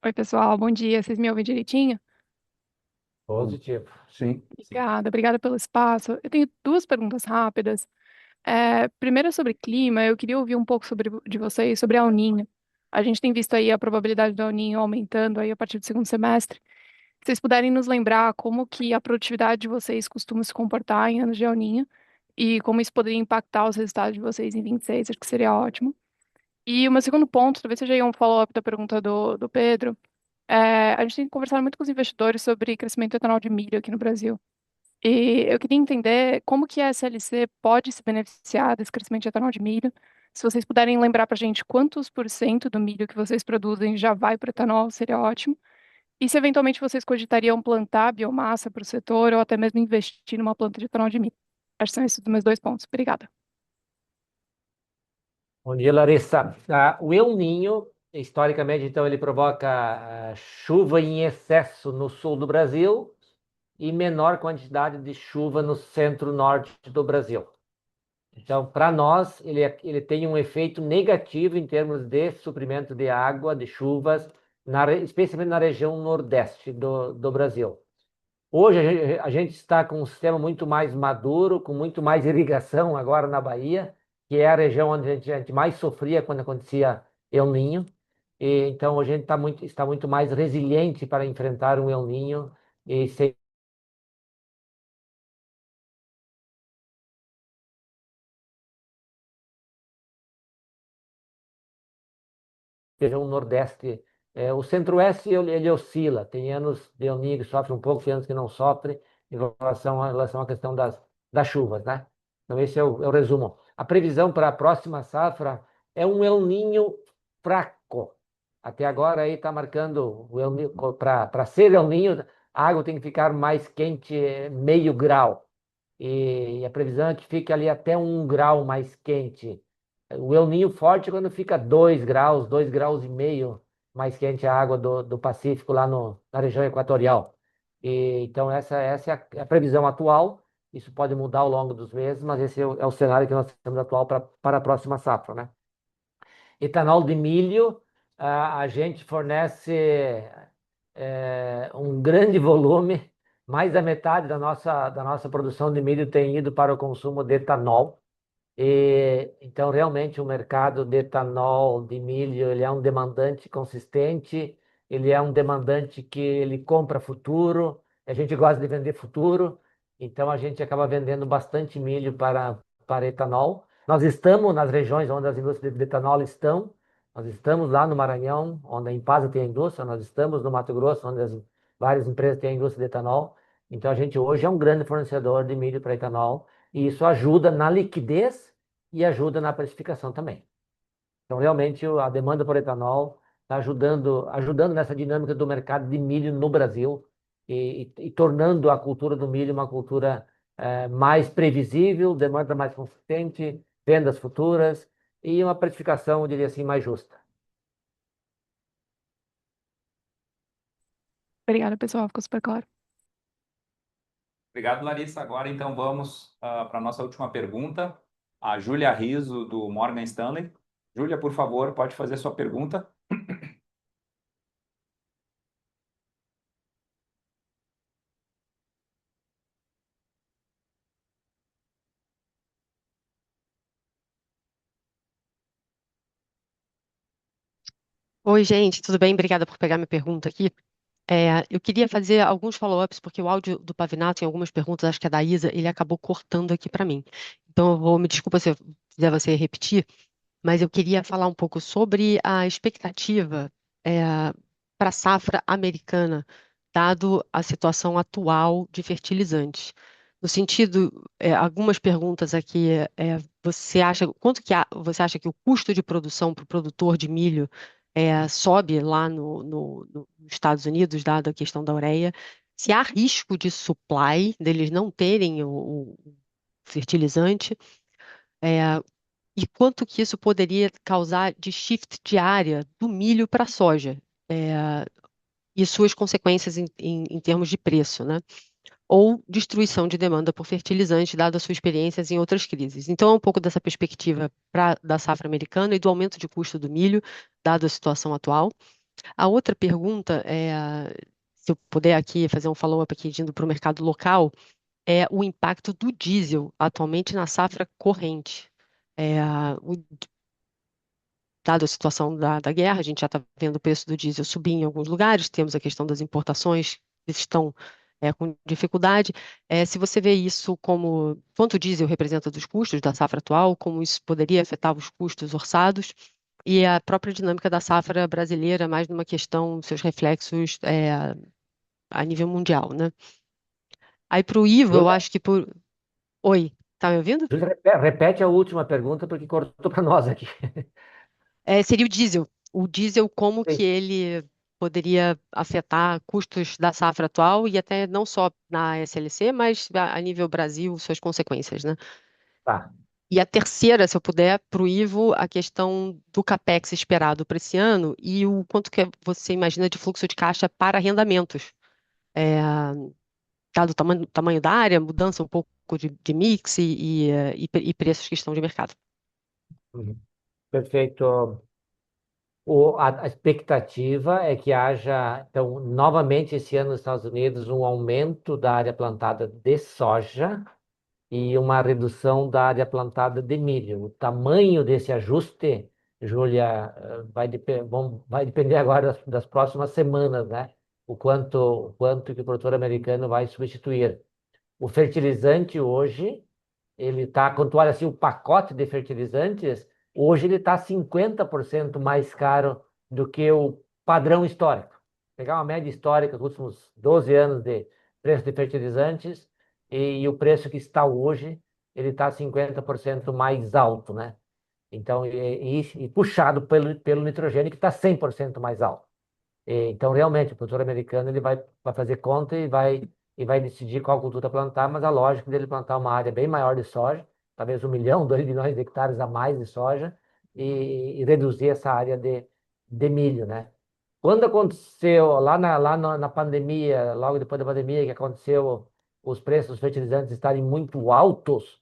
S9: Oi, pessoal, bom dia. Vocês me ouvem direitinho?
S2: Positivo.
S3: Sim.
S9: Obrigada pelo espaço. Eu tenho duas perguntas rápidas. Primeiro, sobre clima, eu queria ouvir um pouco de vocês sobre a El Niño. A gente tem visto aí a probabilidade do El Niño aumentando aí a partir do segundo semestre. Se vocês puderem nos lembrar como que a produtividade de vocês costuma se comportar em anos de El Niño e como isso poderia impactar os resultados de vocês em 26, acho que seria ótimo. E o meu segundo ponto, talvez seja aí um follow-up da pergunta do Pedro. A gente tem conversado muito com os investidores sobre crescimento etanol de milho aqui no Brasil. E eu queria entender como que a SLC pode se beneficiar desse crescimento de etanol de milho. Se vocês puderem lembrar para a gente quantos por cento do milho que vocês produzem já vai para o etanol, seria ótimo. E se eventualmente vocês cogitariam plantar biomassa para o setor ou até mesmo investir numa planta de etanol de milho. Acho que são esses os meus dois pontos. Obrigada.
S2: Bom dia, Larissa. O El Niño, historicamente, então, ele provoca chuva em excesso no sul do Brasil e menor quantidade de chuva no centro-norte do Brasil. Então, para nós, ele tem um efeito negativo em termos de suprimento de água, de chuvas, especialmente na região nordeste do Brasil. Hoje a gente está com um sistema muito mais maduro, com muito mais irrigação agora na Bahia, que é a região onde a gente mais sofria quando acontecia El Niño. Então, hoje a gente está muito mais resiliente para enfrentar um El Niño e região Nordeste. O Centro-Oeste ele oscila, tem anos de El Niño que sofre um pouco, tem anos que não sofre em relação à questão das chuvas, né? Então, esse é o resumo. A previsão para a próxima safra é um El Niño fraco. Até agora aí está marcando o El Niño, para ser El Niño, a água tem que ficar mais quente, meio grau. E a previsão é que fique ali até 1 grau mais quente. O El Niño forte é quando fica 2 graus, 2,5 graus mais quente a água do Pacífico lá na região equatorial. Então, essa é a previsão atual. Isso pode mudar ao longo dos meses, mas esse é o cenário que nós temos atual para a próxima safra, né? Etanol de milho, a gente fornece um grande volume, mais da metade da nossa produção de milho tem ido para o consumo de etanol. Então, realmente, o mercado de etanol, de milho, ele é um demandante consistente, ele é um demandante que ele compra futuro, a gente gosta de vender futuro, então a gente acaba vendendo bastante milho para etanol. Nós estamos nas regiões onde as indústrias de etanol estão, nós estamos lá no Maranhão, onde a Impasa tem a indústria, nós estamos no Mato Grosso, onde várias empresas têm a indústria de etanol, então a gente hoje é um grande fornecedor de milho para etanol, e isso ajuda na liquidez e ajuda na precificação também. Então, realmente, a demanda por etanol está ajudando nessa dinâmica do mercado de milho no Brasil e tornando a cultura do milho uma cultura mais previsível, demanda mais consistente, vendas futuras e uma precificação, eu diria assim, mais justa.
S9: Obrigada, pessoal. Ficou super claro.
S1: Obrigado, Larissa. Agora, então, vamos para a nossa última pergunta. A Júlia Rizzo, do Morgan Stanley. Júlia, por favor, pode fazer sua pergunta.
S10: Oi, gente, tudo bem? Obrigada por pegar minha pergunta aqui. Eu queria fazer alguns follow-ups, porque o áudio do Pavinato, em algumas perguntas, acho que é da Isa, ele acabou cortando aqui para mim. Então, me desculpa se eu fizer você repetir, mas eu queria falar um pouco sobre a expectativa para a safra americana, dado a situação atual de fertilizantes. No sentido, algumas perguntas aqui, você acha que o custo de produção para o produtor de milho sobe lá nos Estados Unidos, dada a questão da ureia? Se há risco de supply, deles não terem o fertilizante, e quanto que isso poderia causar de shift de área do milho para a soja, e suas consequências em termos de preço, né? Ou destruição de demanda por fertilizante, dada a sua experiência em outras crises. Então, é um pouco dessa perspectiva da safra americana e do aumento de custo do milho, dada a situação atual. A outra pergunta se eu puder aqui fazer um follow-up aqui indo para o mercado local, é o impacto do diesel atualmente na safra corrente. Dado a situação da guerra, a gente já está vendo o preço do diesel subir em alguns lugares, temos a questão das importações que estão com dificuldade. Se você vê isso como quanto o diesel representa dos custos da safra atual, como isso poderia afetar os custos orçados, e a própria dinâmica da safra brasileira, mais numa questão, seus reflexos a nível mundial, né? Aí para o Ivo, eu
S2: Júlia,
S10: acho que por... Oi, tá me ouvindo?
S2: Júlia, repete a última pergunta, porque cortou para nós aqui.
S10: Seria o diesel. O diesel, como que
S2: Sim,
S10: ele poderia afetar custos da safra atual e até não só na SLC, mas a nível Brasil, suas consequências, né?
S2: tá.
S10: E a terceira, se eu puder, para o Ivo, a questão do CAPEX esperado para esse ano e o quanto que você imagina de fluxo de caixa para arrendamentos. É, dado o tamanho da área, mudança um pouco de mix e preços que estão de mercado.
S2: Uhum. Perfeito. A expectativa é que haja, então, novamente esse ano nos Estados Unidos, um aumento da área plantada de soja e uma redução da área plantada de milho. O tamanho desse ajuste, Júlia, vai depender agora das próximas semanas, né? O quanto que o produtor americano vai substituir. O fertilizante hoje, ele está, quando tu olha assim, o pacote de fertilizantes, hoje ele está 50% mais caro do que o padrão histórico. Pegar uma média histórica dos últimos 12 anos de preço de fertilizantes e o preço que está hoje, ele está 50% mais alto, né? Então, e puxado pelo nitrogênio, que está 100% mais alto. Então, realmente, o produtor americano ele vai fazer conta e vai decidir qual cultura plantar, mas a lógica dele plantar uma área bem maior de soja, talvez 1 milhão, 2 milhões de hectares a mais de soja, e reduzir essa área de milho, né? Quando aconteceu, lá na pandemia, logo depois da pandemia, que aconteceu os preços dos fertilizantes estarem muito altos,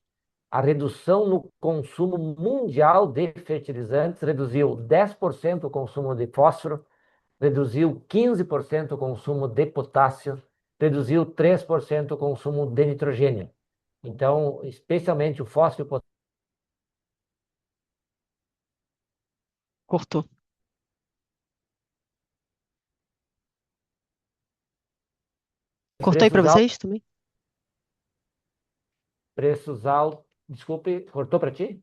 S2: a redução no consumo mundial de fertilizantes reduziu 10% o consumo de fósforo, reduziu 15% o consumo de potássio, reduziu 3% o consumo de nitrogênio. Então, especialmente o fósforo e o potássio.
S10: Cortou. Cortou aí para
S2: Preços altos,
S10: vocês também?
S2: preços altos. Desculpe, cortou para ti?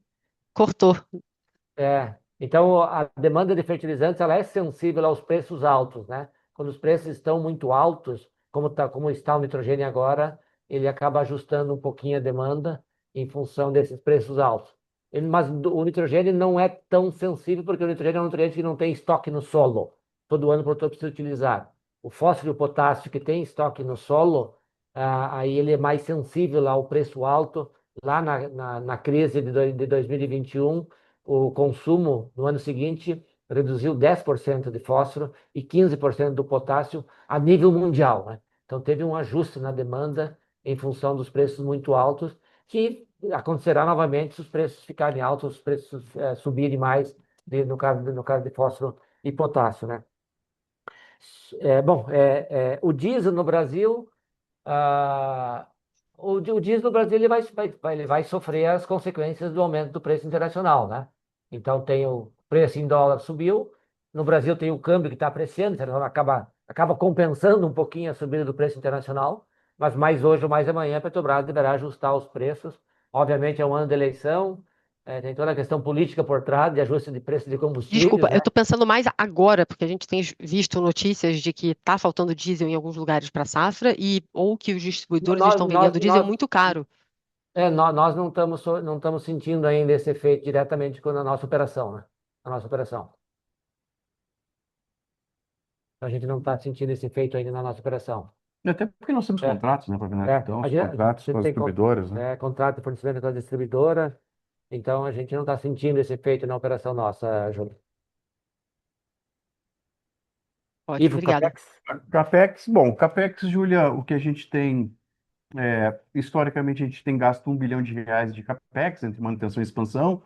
S10: Cortou.
S2: Então, a demanda de fertilizantes ela é sensível aos preços altos, né? Quando os preços estão muito altos, como está o nitrogênio agora, ele acaba ajustando um pouquinho a demanda em função desses preços altos. Mas o nitrogênio não é tão sensível porque o nitrogênio é um nutriente que não tem estoque no solo. Todo ano o produtor precisa utilizar. O fósforo e o potássio que tem estoque no solo, aí ele é mais sensível ao preço alto. Lá na crise de 2021 o consumo no ano seguinte reduziu 10% de fósforo e 15% do potássio a nível mundial, né? Então teve um ajuste na demanda em função dos preços muito altos, que acontecerá novamente se os preços ficarem altos, os preços subirem mais, no caso de fósforo e potássio, né? Bom, o diesel no Brasil, ah, o diesel no Brasil ele vai sofrer as consequências do aumento do preço internacional, né? Então tem o preço em dólar subiu, no Brasil tem o câmbio que está apreciando, então acaba compensando um pouquinho a subida do preço internacional, mas mais hoje ou mais amanhã a Petrobras deverá ajustar os preços. Obviamente é um ano de eleição, tem toda a questão política por trás de ajuste de preço de combustíveis,
S10: Desculpa, eu
S2: né?
S10: estou pensando mais agora, porque a gente tem visto notícias de que está faltando diesel em alguns lugares para safra ou que os distribuidores
S2: Nós,
S10: estão
S2: nós,
S10: vendendo diesel
S2: nós,
S10: muito caro.
S2: nós não estamos sentindo ainda esse efeito diretamente com a nossa operação, né? A nossa operação. Então, a gente não está sentindo esse efeito ainda na nossa operação.
S3: E até porque nós temos
S2: É,
S3: contratos, né, Pavinato? Então,
S2: a
S3: os
S2: gente, a
S3: contratos com
S2: gente
S3: as
S2: tem
S3: distribuidoras, né?
S2: contrato de fornecimento com a distribuidora, então a gente não está sentindo esse efeito na operação nossa, Júlio.
S10: Ótimo,
S2: Ivo,
S10: obrigada.
S2: Capex?
S3: Capex, bom, Capex, Júlia, o que a gente tem, historicamente, a gente tem gasto R$ 1 bilhão de Capex entre manutenção e expansão,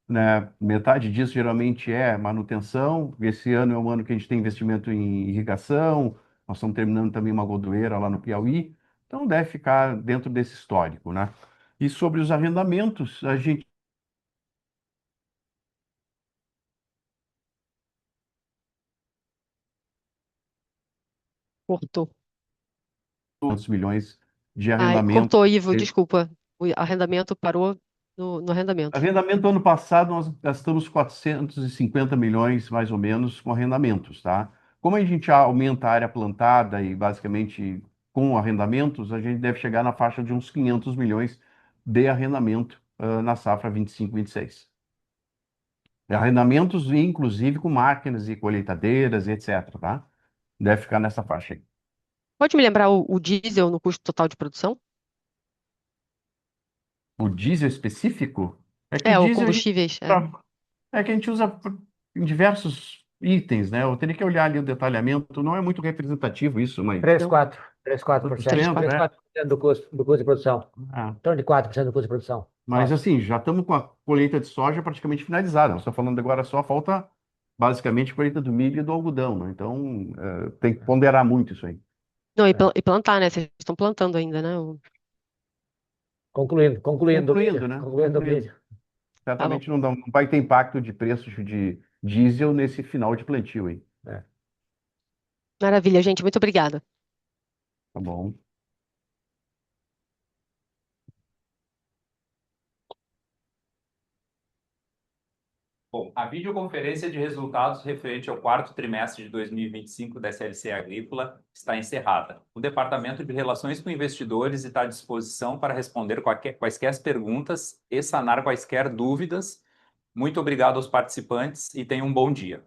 S3: né? Metade disso geralmente é manutenção. Esse ano é um ano que a gente tem investimento em irrigação, nós estamos terminando também uma godoeira lá no Piauí, então deve ficar dentro desse histórico, né? E sobre os arrendamentos, a gente
S10: Cortou.
S3: tem quantos milhões de
S10: Ai,
S3: arrendamento.
S10: cortou, Ivo, desculpa. O arrendamento parou no arrendamento.
S3: Arrendamento, ano passado, nós gastamos 450 milhões, mais ou menos, com arrendamentos, tá? Como a gente aumenta a área plantada e, basicamente, com arrendamentos, a gente deve chegar na faixa de uns 500 milhões de arrendamento, na safra 25-26. Arrendamentos, inclusive, com máquinas e colheitadeiras, e etc., tá? Deve ficar nessa faixa aí.
S10: Pode me lembrar o diesel no custo total de produção?
S3: O diesel específico? É que o
S10: O
S3: diesel
S10: combustíveis.
S3: é que a gente usa em diversos itens, né? Eu teria que olhar ali o detalhamento, não é muito representativo isso, mas
S2: 3,
S10: Não,
S2: 4, 3, 4%.
S3: 3%,
S10: 4.
S2: 3,
S3: né?
S2: 4% do custo de produção.
S3: Ah,
S2: Em torno de 4% do custo de produção.
S3: mas
S2: Nossa.
S3: assim, já estamos com a colheita de soja praticamente finalizada. Nós estamos falando agora só falta basicamente a colheita do milho e do algodão, né? Então, tem que ponderar muito isso aí.
S10: Não,
S2: É.
S10: e plantar, né? Vocês estão plantando ainda, né?
S2: Concluindo o
S3: Concluindo,
S2: milho.
S3: né?
S2: Concluindo o
S3: Concluindo.
S2: milho.
S10: Tá bom.
S3: Certamente não vai ter impacto de preços de diesel nesse final de plantio aí.
S2: É.
S10: Maravilha, gente. Muito obrigada.
S3: Tá bom.
S1: Bom, a videoconferência de resultados referente ao quarto trimestre de 2025 da SLC Agrícola está encerrada. O Departamento de Relações com Investidores está à disposição para responder quaisquer perguntas e sanar quaisquer dúvidas. Muito obrigado aos participantes e tenham um bom dia.